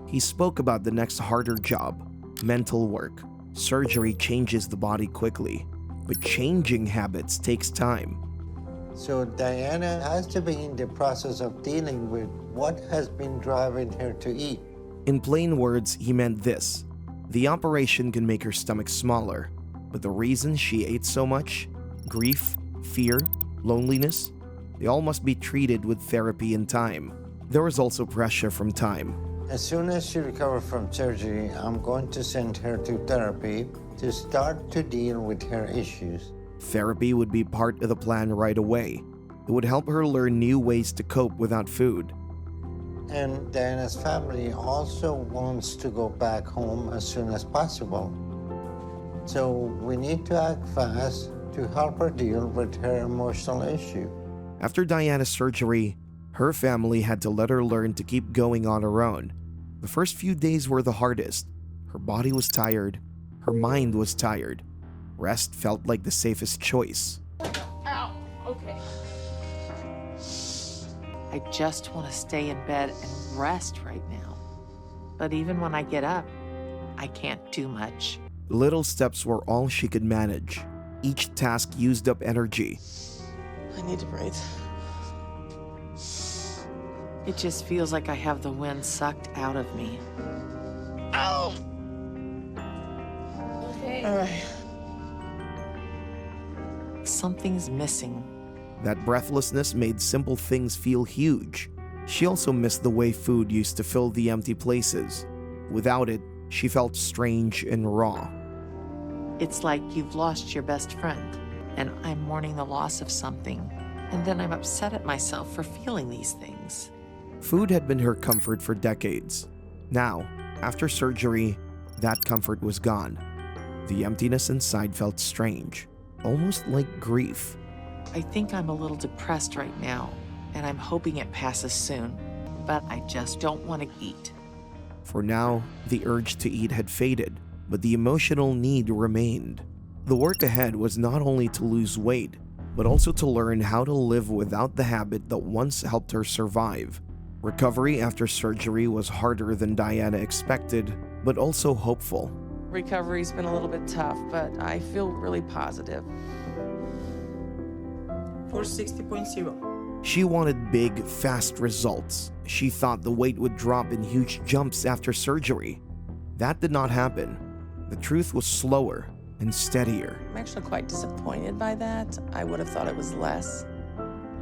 He spoke about the next harder job, mental work. Surgery changes the body quickly, but changing habits takes time. So Diana has to begin the process of dealing with what has been driving her to eat. In plain words, he meant this. The operation can make her stomach smaller, but the reasons she ate so much, grief, fear, loneliness, they all must be treated with therapy and time. There was also pressure from time. As soon as she recovers from surgery, I'm going to send her to therapy to start to deal with her issues. Therapy would be part of the plan right away. It would help her learn new ways to cope without food. And Diana's family also wants to go back home as soon as possible. So we need to act fast to help her deal with her emotional issue. After Diana's surgery, her family had to let her learn to keep going on her own. The first few days were the hardest. Her body was tired. Her mind was tired. Rest felt like the safest choice. Ow, okay. I just want to stay in bed and rest right now. But even when I get up, I can't do much. Little steps were all she could manage. Each task used up energy. I need to breathe. It just feels like I have the wind sucked out of me. Ow! Okay. All right. Something's missing. That breathlessness made simple things feel huge. She also missed the way food used to fill the empty places. Without it, she felt strange and raw. It's like you've lost your best friend, and I'm mourning the loss of something, and then I'm upset at myself for feeling these things. Food had been her comfort for decades. Now, after surgery, that comfort was gone. The emptiness inside felt strange, almost like grief. I think I'm a little depressed right now, and I'm hoping it passes soon, but I just don't want to eat. For now, the urge to eat had faded, but the emotional need remained. The work ahead was not only to lose weight, but also to learn how to live without the habit that once helped her survive. Recovery after surgery was harder than Diana expected, but also hopeful. Recovery's been a little bit tough, but I feel really positive. 460.0. She wanted big, fast results. She thought the weight would drop in huge jumps after surgery. That did not happen. The truth was slower and steadier. I'm actually quite disappointed by that. I would have thought it was less.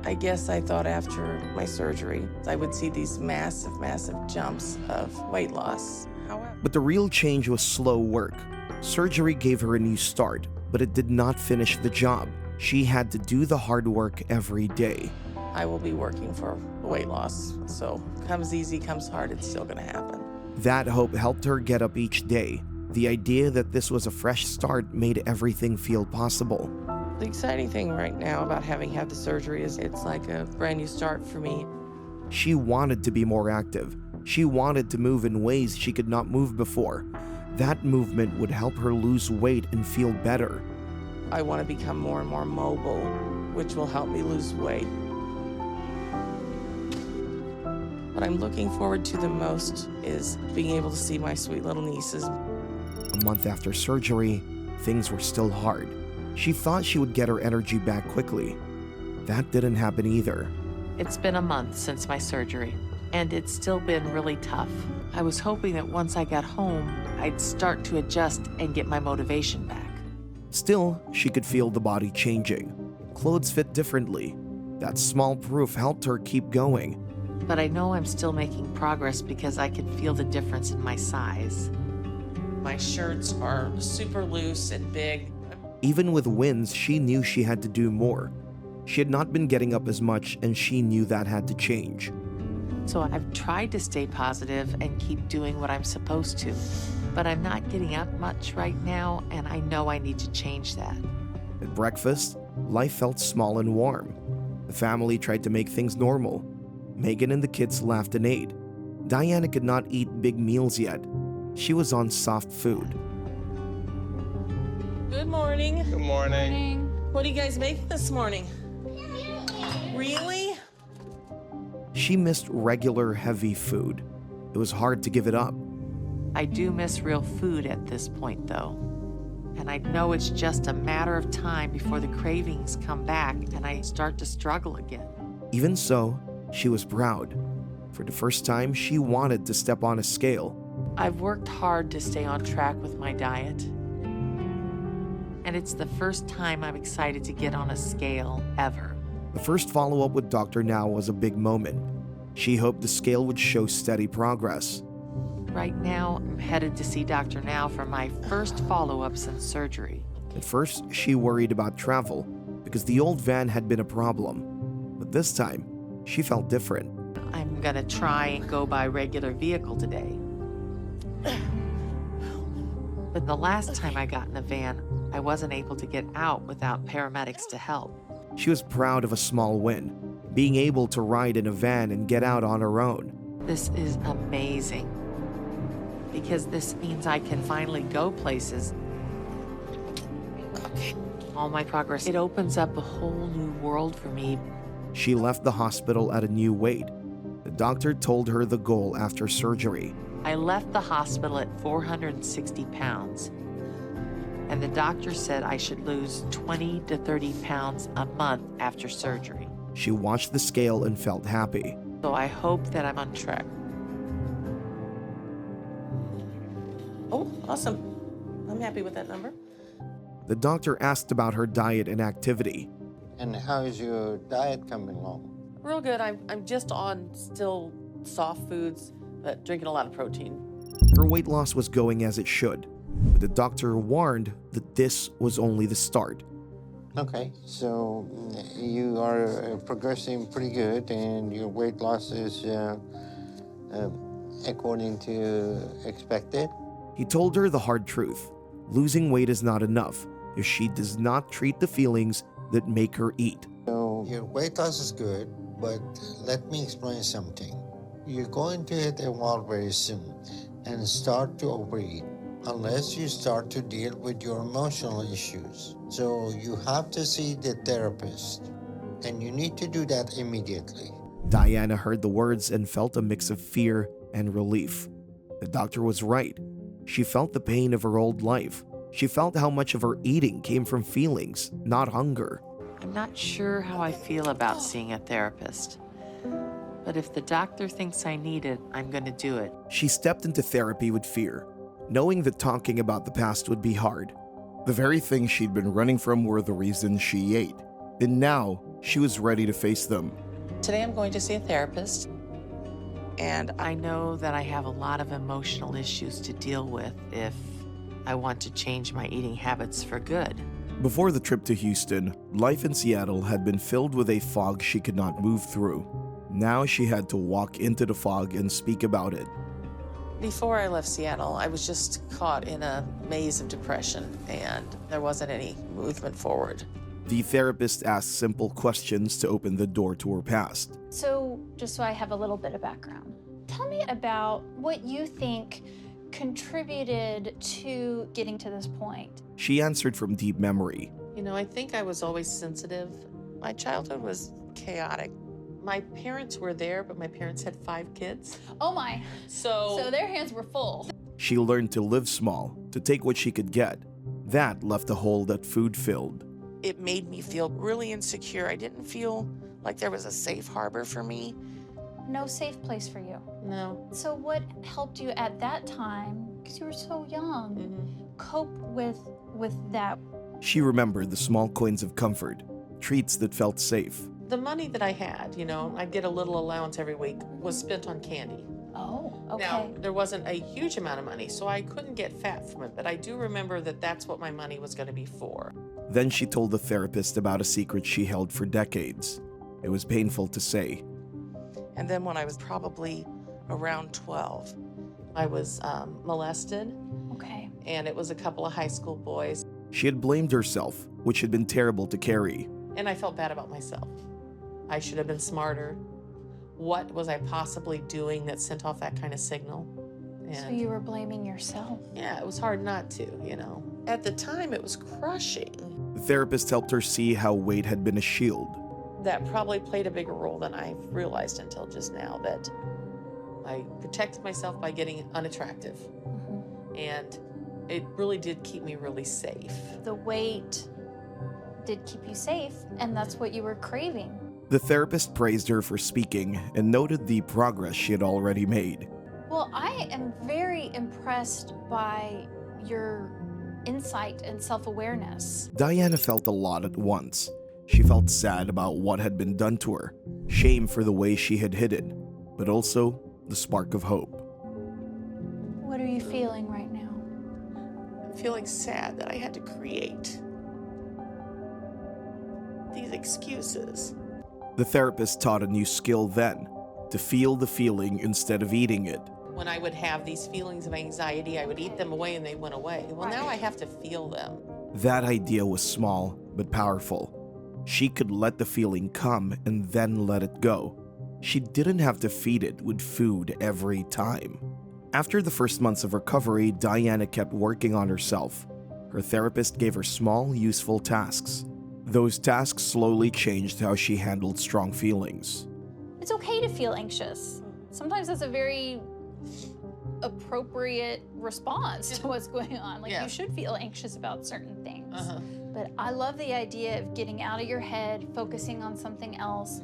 I guess I thought after my surgery, I would see these massive, massive jumps of weight loss. However, But the real change was slow work. Surgery gave her a new start, but it did not finish the job. She had to do the hard work every day. I will be working for weight loss. So comes easy, comes hard, it's still gonna happen. That hope helped her get up each day. The idea that this was a fresh start made everything feel possible. The exciting thing right now about having had the surgery is it's like a brand new start for me. She wanted to be more active. She wanted to move in ways she could not move before. That movement would help her lose weight and feel better. I want to become more and more mobile, which will help me lose weight. What I'm looking forward to the most is being able to see my sweet little nieces. A month after surgery, things were still hard. She thought she would get her energy back quickly. That didn't happen either. It's been a month since my surgery, and it's still been really tough. I was hoping that once I got home, I'd start to adjust and get my motivation back. Still, she could feel the body changing. Clothes fit differently. That small proof helped her keep going. But I know I'm still making progress because I can feel the difference in my size. My shirts are super loose and big. Even with wins, she knew she had to do more. She had not been getting up as much, and she knew that had to change. So I've tried to stay positive and keep doing what I'm supposed to. But I'm not getting up much right now, and I know I need to change that. At breakfast, life felt small and warm. The family tried to make things normal. Megan and the kids laughed and ate. Diana could not eat big meals yet. She was on soft food. Good morning. Good morning. What do you guys make this morning? Really? She missed regular heavy food. It was hard to give it up. I do miss real food at this point, though. And I know it's just a matter of time before the cravings come back and I start to struggle again. Even so, she was proud. For the first time, she wanted to step on a scale. I've worked hard to stay on track with my diet. And it's the first time I'm excited to get on a scale ever. The first follow-up with Dr. Now was a big moment. She hoped the scale would show steady progress. Right now, I'm headed to see Dr. Now for my first follow-up since surgery. At first, she worried about travel because the old van had been a problem. But this time, she felt different. I'm gonna try and go by regular vehicle today. But the last time I got in the van, I wasn't able to get out without paramedics to help. She was proud of a small win, being able to ride in a van and get out on her own. This is amazing because this means I can finally go places. All my progress, it opens up a whole new world for me. She left the hospital at a new weight. The doctor told her the goal after surgery. I left the hospital at 460 pounds, and the doctor said I should lose 20 to 30 pounds a month after surgery. She watched the scale and felt happy. So I hope that I'm on track. Oh, awesome. I'm happy with that number. The doctor asked about her diet and activity. And how is your diet coming along? Real good. I'm just on still soft foods, but drinking a lot of protein. Her weight loss was going as it should, but the doctor warned that this was only the start. Okay, so you are progressing pretty good, and your weight loss is according to expected. He told her the hard truth. Losing weight is not enough if she does not treat the feelings that make her eat. So your weight loss is good, but let me explain something. You're going to hit a wall very soon and start to overeat unless you start to deal with your emotional issues. So you have to see the therapist, and you need to do that immediately. Diana heard the words and felt a mix of fear and relief. The doctor was right. She felt the pain of her old life. She felt how much of her eating came from feelings, not hunger. I'm not sure how I feel about seeing a therapist, but if the doctor thinks I need it, I'm going to do it. She stepped into therapy with fear, knowing that talking about the past would be hard. The very things she'd been running from were the reasons she ate, and now she was ready to face them. Today I'm going to see a therapist, and I know that I have a lot of emotional issues to deal with if I want to change my eating habits for good. Before the trip to Houston, life in Seattle had been filled with a fog she could not move through. Now she had to walk into the fog and speak about it. before I left Seattle, I was just caught in a maze of depression, and there wasn't any movement forward. The therapist asked simple questions to open the door to her past. So, just so I have a little bit of background, tell me about what you think contributed to getting to this point. She answered from deep memory. You know, I think I was always sensitive. My childhood was chaotic. My parents were there, but my parents had 5 kids. Oh my. So their hands were full. She learned to live small, to take what she could get. That left a hole that food filled. it made me feel really insecure. I didn't feel like there was a safe harbor for me. No safe place for you. No. So what helped you at that time, because you were so young, cope with that? She remembered the small coins of comfort, treats that felt safe. The money that I had, you know, I'd get a little allowance every week, was spent on candy. Oh, okay. Now, there wasn't a huge amount of money, so I couldn't get fat from it, but I do remember that that's what my money was going to be for. Then she told the therapist about a secret she held for decades. It was painful to say. And then when I was probably around 12, I was molested. Okay. And it was a couple of high school boys. She had blamed herself, which had been terrible to carry. And I felt bad about myself. I should have been smarter. What was I possibly doing that sent off that kind of signal? So you were blaming yourself? Yeah, it was hard not to, you know. At the time, it was crushing. The therapist helped her see how weight had been a shield. That probably played a bigger role than I realized until just now, that I protected myself by getting unattractive. And it really did keep me really safe. The weight did keep you safe, and that's what you were craving. The therapist praised her for speaking and noted the progress she had already made. Well, I am very impressed by your insight and self-awareness. Diana felt a lot at once. She felt sad about what had been done to her, shame for the way she had hidden, but also the spark of hope. What are you feeling right now? I'm feeling sad that I had to create these excuses. The therapist taught a new skill then, to feel the feeling instead of eating it. When I would have these feelings of anxiety, I would eat them away and they went away. Well, now I have to feel them. That idea was small but powerful. She could let the feeling come and then let it go. She didn't have to feed it with food every time. After the first months of recovery, Diana kept working on herself. Her therapist gave her small, useful tasks. Those tasks slowly changed how she handled strong feelings. It's okay to feel anxious. Sometimes that's a very appropriate response to what's going on. Like, you should feel anxious about certain things. But I love the idea of getting out of your head, focusing on something else.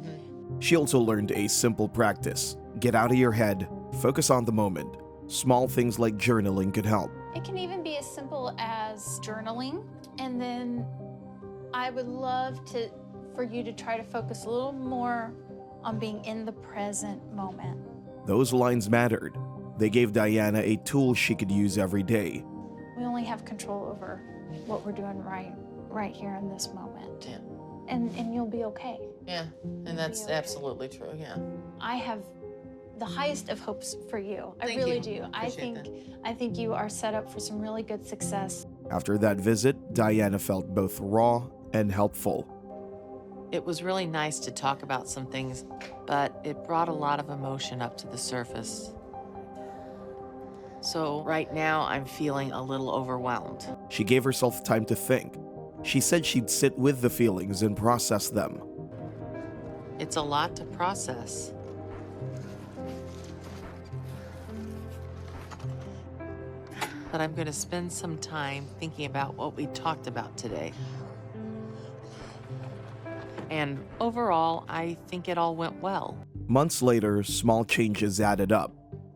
She also learned a simple practice. Get out of your head, focus on the moment. Small things like journaling could help. It can even be as simple as journaling. And then I would love for you to try to focus a little more on being in the present moment. Those lines mattered. They gave Diana a tool she could use every day. We only have control over what we're doing right here in this moment. Yeah. And you'll be okay. Yeah, and that's absolutely true, yeah. I have the highest of hopes for you. I Thank really you. do. Appreciate I think you are set up for some really good success. After that visit, Diana felt both raw and helpful. It was really nice to talk about some things, but it brought a lot of emotion up to the surface. So right now, I'm feeling a little overwhelmed. She gave herself time to think. She said she'd sit with the feelings and process them. It's a lot to process. But I'm going to spend some time thinking about what we talked about today. And overall, I think it all went well. Months later, small changes added up.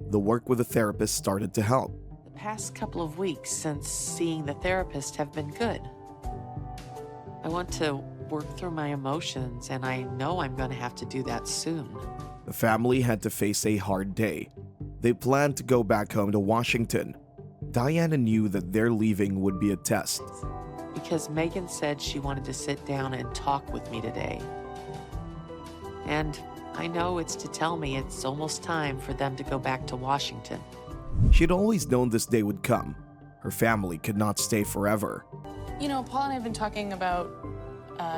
The work with a therapist started to help. The past couple of weeks since seeing the therapist have been good. I want to work through my emotions, and I know I'm going to have to do that soon. The family had to face a hard day. They planned to go back home to Washington. Diana knew that their leaving would be a test. Because Megan said she wanted to sit down and talk with me today. And I know it's to tell me it's almost time for them to go back to Washington. She'd always known this day would come. Her family could not stay forever. You know, Paul and I have been talking about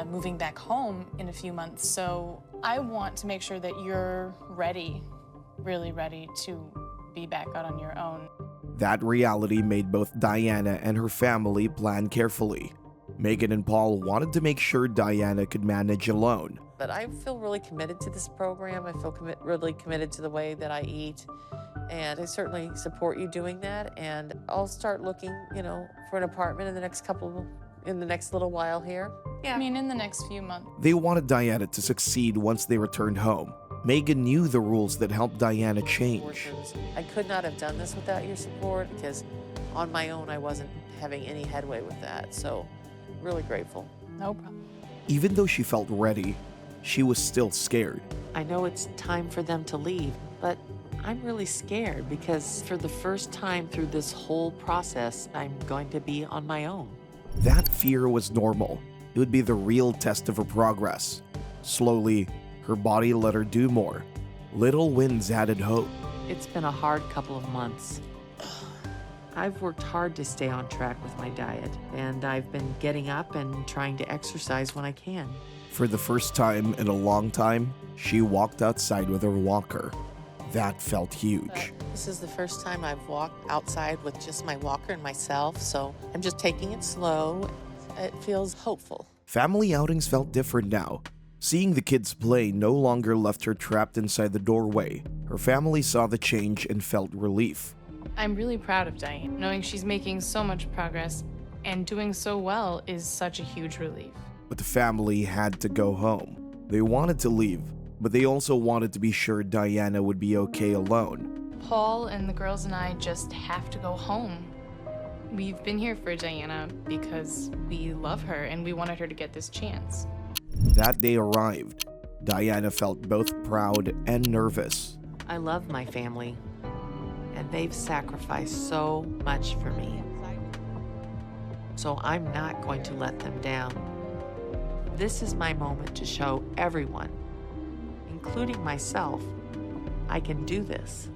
moving back home in a few months, so I want to make sure that you're ready, really ready to be back out on your own. That reality made both Diana and her family plan carefully. Megan and Paul wanted to make sure Diana could manage alone. But I feel really committed to this program. I feel really committed to the way that I eat. And I certainly support you doing that. And I'll start looking, for an apartment in the next little while here. Yeah. I mean, in the next few months. They wanted Diana to succeed once they returned home. Megan knew the rules that helped Diana change. I could not have done this without your support because on my own I wasn't having any headway with that. So really grateful. No problem. Even though she felt ready, she was still scared. I know it's time for them to leave, but I'm really scared because for the first time through this whole process, I'm going to be on my own. That fear was normal. It would be the real test of her progress. Slowly, her body let her do more. Little wins added hope. It's been a hard couple of months. I've worked hard to stay on track with my diet, and I've been getting up and trying to exercise when I can. For the first time in a long time, she walked outside with her walker. That felt huge. This is the first time I've walked outside with just my walker and myself, so I'm just taking it slow. It feels hopeful. Family outings felt different now. Seeing the kids play no longer left her trapped inside the doorway. Her family saw the change and felt relief. I'm really proud of Diane. Knowing she's making so much progress and doing so well is such a huge relief. But the family had to go home. They wanted to leave, but they also wanted to be sure Diana would be okay alone. Paul and the girls and I just have to go home. We've been here for Diana because we love her and we wanted her to get this chance. That day arrived. Diana felt both proud and nervous. I love my family, and they've sacrificed so much for me. So I'm not going to let them down. This is my moment to show everyone, including myself, I can do this.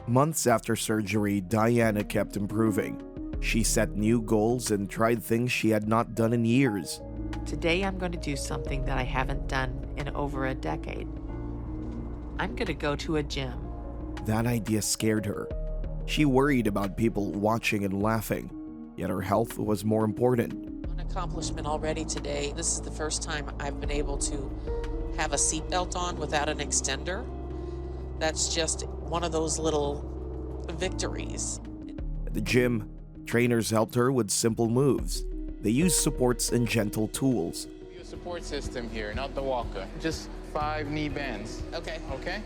Months after surgery, Diana kept improving. She set new goals and tried things she had not done in years. Today I'm going to do something that I haven't done in over a decade. I'm going to go to a gym. That idea scared her. She worried about people watching and laughing, yet her health was more important. An accomplishment already today. This is the first time I've been able to have a seatbelt on without an extender. That's just one of those little victories. At the gym, trainers helped her with simple moves. They used supports and gentle tools. Your support system here, not the walker. Just 5 knee bends. Okay. Okay?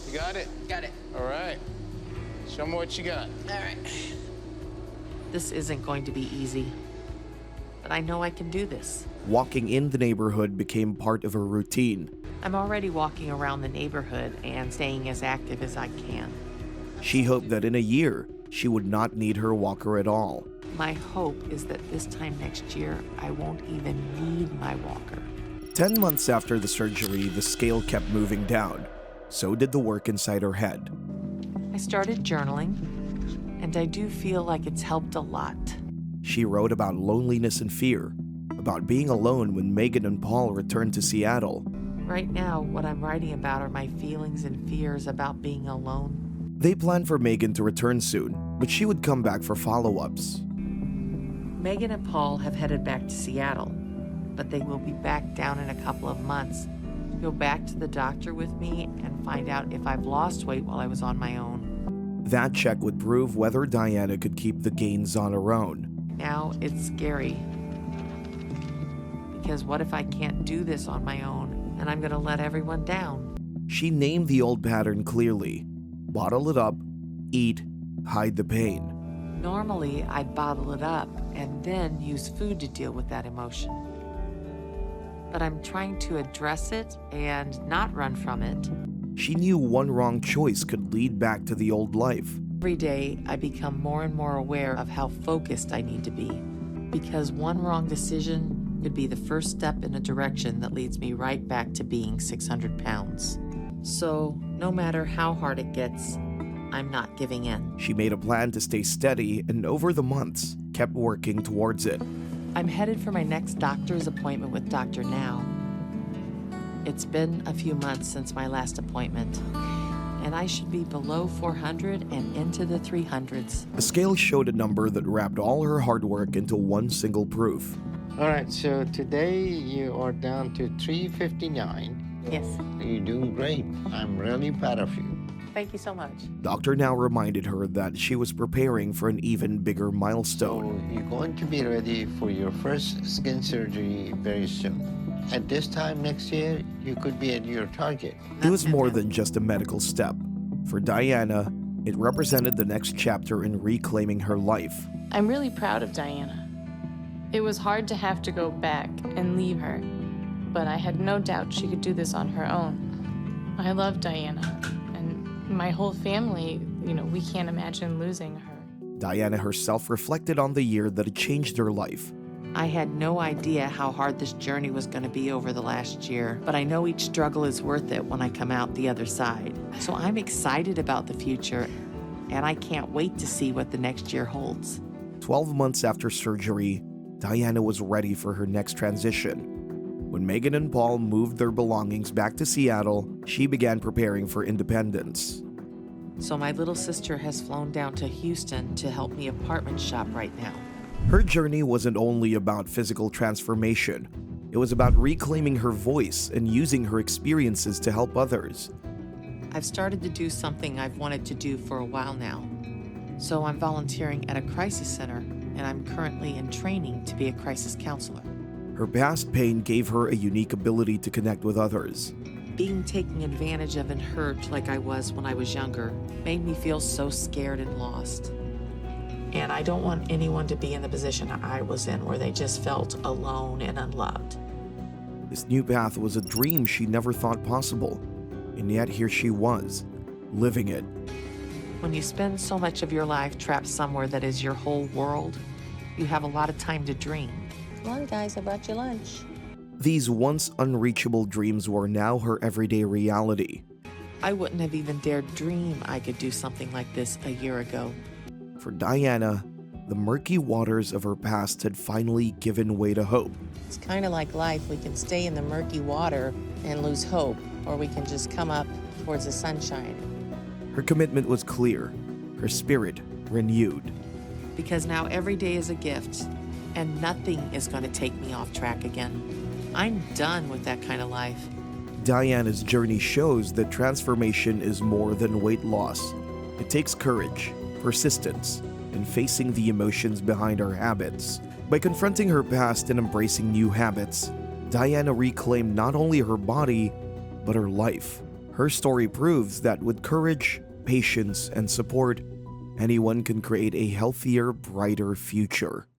You got it? Got it. All right. Show me what you got. All right. This isn't going to be easy, but I know I can do this. Walking in the neighborhood became part of her routine. I'm already walking around the neighborhood and staying as active as I can. She hoped that in a year, she would not need her walker at all. My hope is that this time next year, I won't even need my walker. 10 months after the surgery, the scale kept moving down. So did the work inside her head. I started journaling, and I do feel like it's helped a lot. She wrote about loneliness and fear, about being alone when Megan and Paul returned to Seattle. Right now, what I'm writing about are my feelings and fears about being alone. They planned for Megan to return soon, but she would come back for follow-ups. Megan and Paul have headed back to Seattle, but they will be back down in a couple of months. Go back to the doctor with me and find out if I've lost weight while I was on my own. That check would prove whether Diana could keep the gains on her own. Now it's scary. Because what if I can't do this on my own and I'm going to let everyone down? She named the old pattern clearly. Bottle it up, eat, hide the pain. Normally, I'd bottle it up and then use food to deal with that emotion. But I'm trying to address it and not run from it. She knew one wrong choice could lead back to the old life. Every day, I become more and more aware of how focused I need to be, because one wrong decision could be the first step in a direction that leads me right back to being 600 pounds. So, no matter how hard it gets, I'm not giving in. She made a plan to stay steady and over the months kept working towards it. I'm headed for my next doctor's appointment with Dr. Now. It's been a few months since my last appointment, and I should be below 400 and into the 300s. The scale showed a number that wrapped all her hard work into one single proof. All right, so today you are down to 359. Yes. You're doing great. I'm really proud of you. Thank you so much. Dr. Now reminded her that she was preparing for an even bigger milestone. So you're going to be ready for your first skin surgery very soon. At this time next year, you could be at your target. It was more than just a medical step. For Diana, it represented the next chapter in reclaiming her life. I'm really proud of Diana. It was hard to have to go back and leave her, but I had no doubt she could do this on her own. I love Diana, and my whole family, we can't imagine losing her. Diana herself reflected on the year that had changed her life. I had no idea how hard this journey was going to be over the last year, but I know each struggle is worth it when I come out the other side. So I'm excited about the future, and I can't wait to see what the next year holds. 12 months after surgery, Diana was ready for her next transition. When Megan and Paul moved their belongings back to Seattle, she began preparing for independence. So my little sister has flown down to Houston to help me apartment shop right now. Her journey wasn't only about physical transformation. It was about reclaiming her voice and using her experiences to help others. I've started to do something I've wanted to do for a while now. So I'm volunteering at a crisis center, and I'm currently in training to be a crisis counselor. Her past pain gave her a unique ability to connect with others. Being taken advantage of and hurt like I was when I was younger made me feel so scared and lost. And I don't want anyone to be in the position I was in where they just felt alone and unloved. This new path was a dream she never thought possible, and yet here she was, living it. When you spend so much of your life trapped somewhere that is your whole world, you have a lot of time to dream. Come on, guys, I brought you lunch. These once unreachable dreams were now her everyday reality. I wouldn't have even dared dream I could do something like this a year ago. For Diana, the murky waters of her past had finally given way to hope. It's kind of like life. We can stay in the murky water and lose hope, or we can just come up towards the sunshine. Her commitment was clear, her spirit renewed. Because now every day is a gift, and nothing is going to take me off track again. I'm done with that kind of life. Diana's journey shows that transformation is more than weight loss. It takes courage, persistence, and facing the emotions behind our habits. By confronting her past and embracing new habits, Diana reclaimed not only her body, but her life. Her story proves that with courage, patience, and support, anyone can create a healthier, brighter future.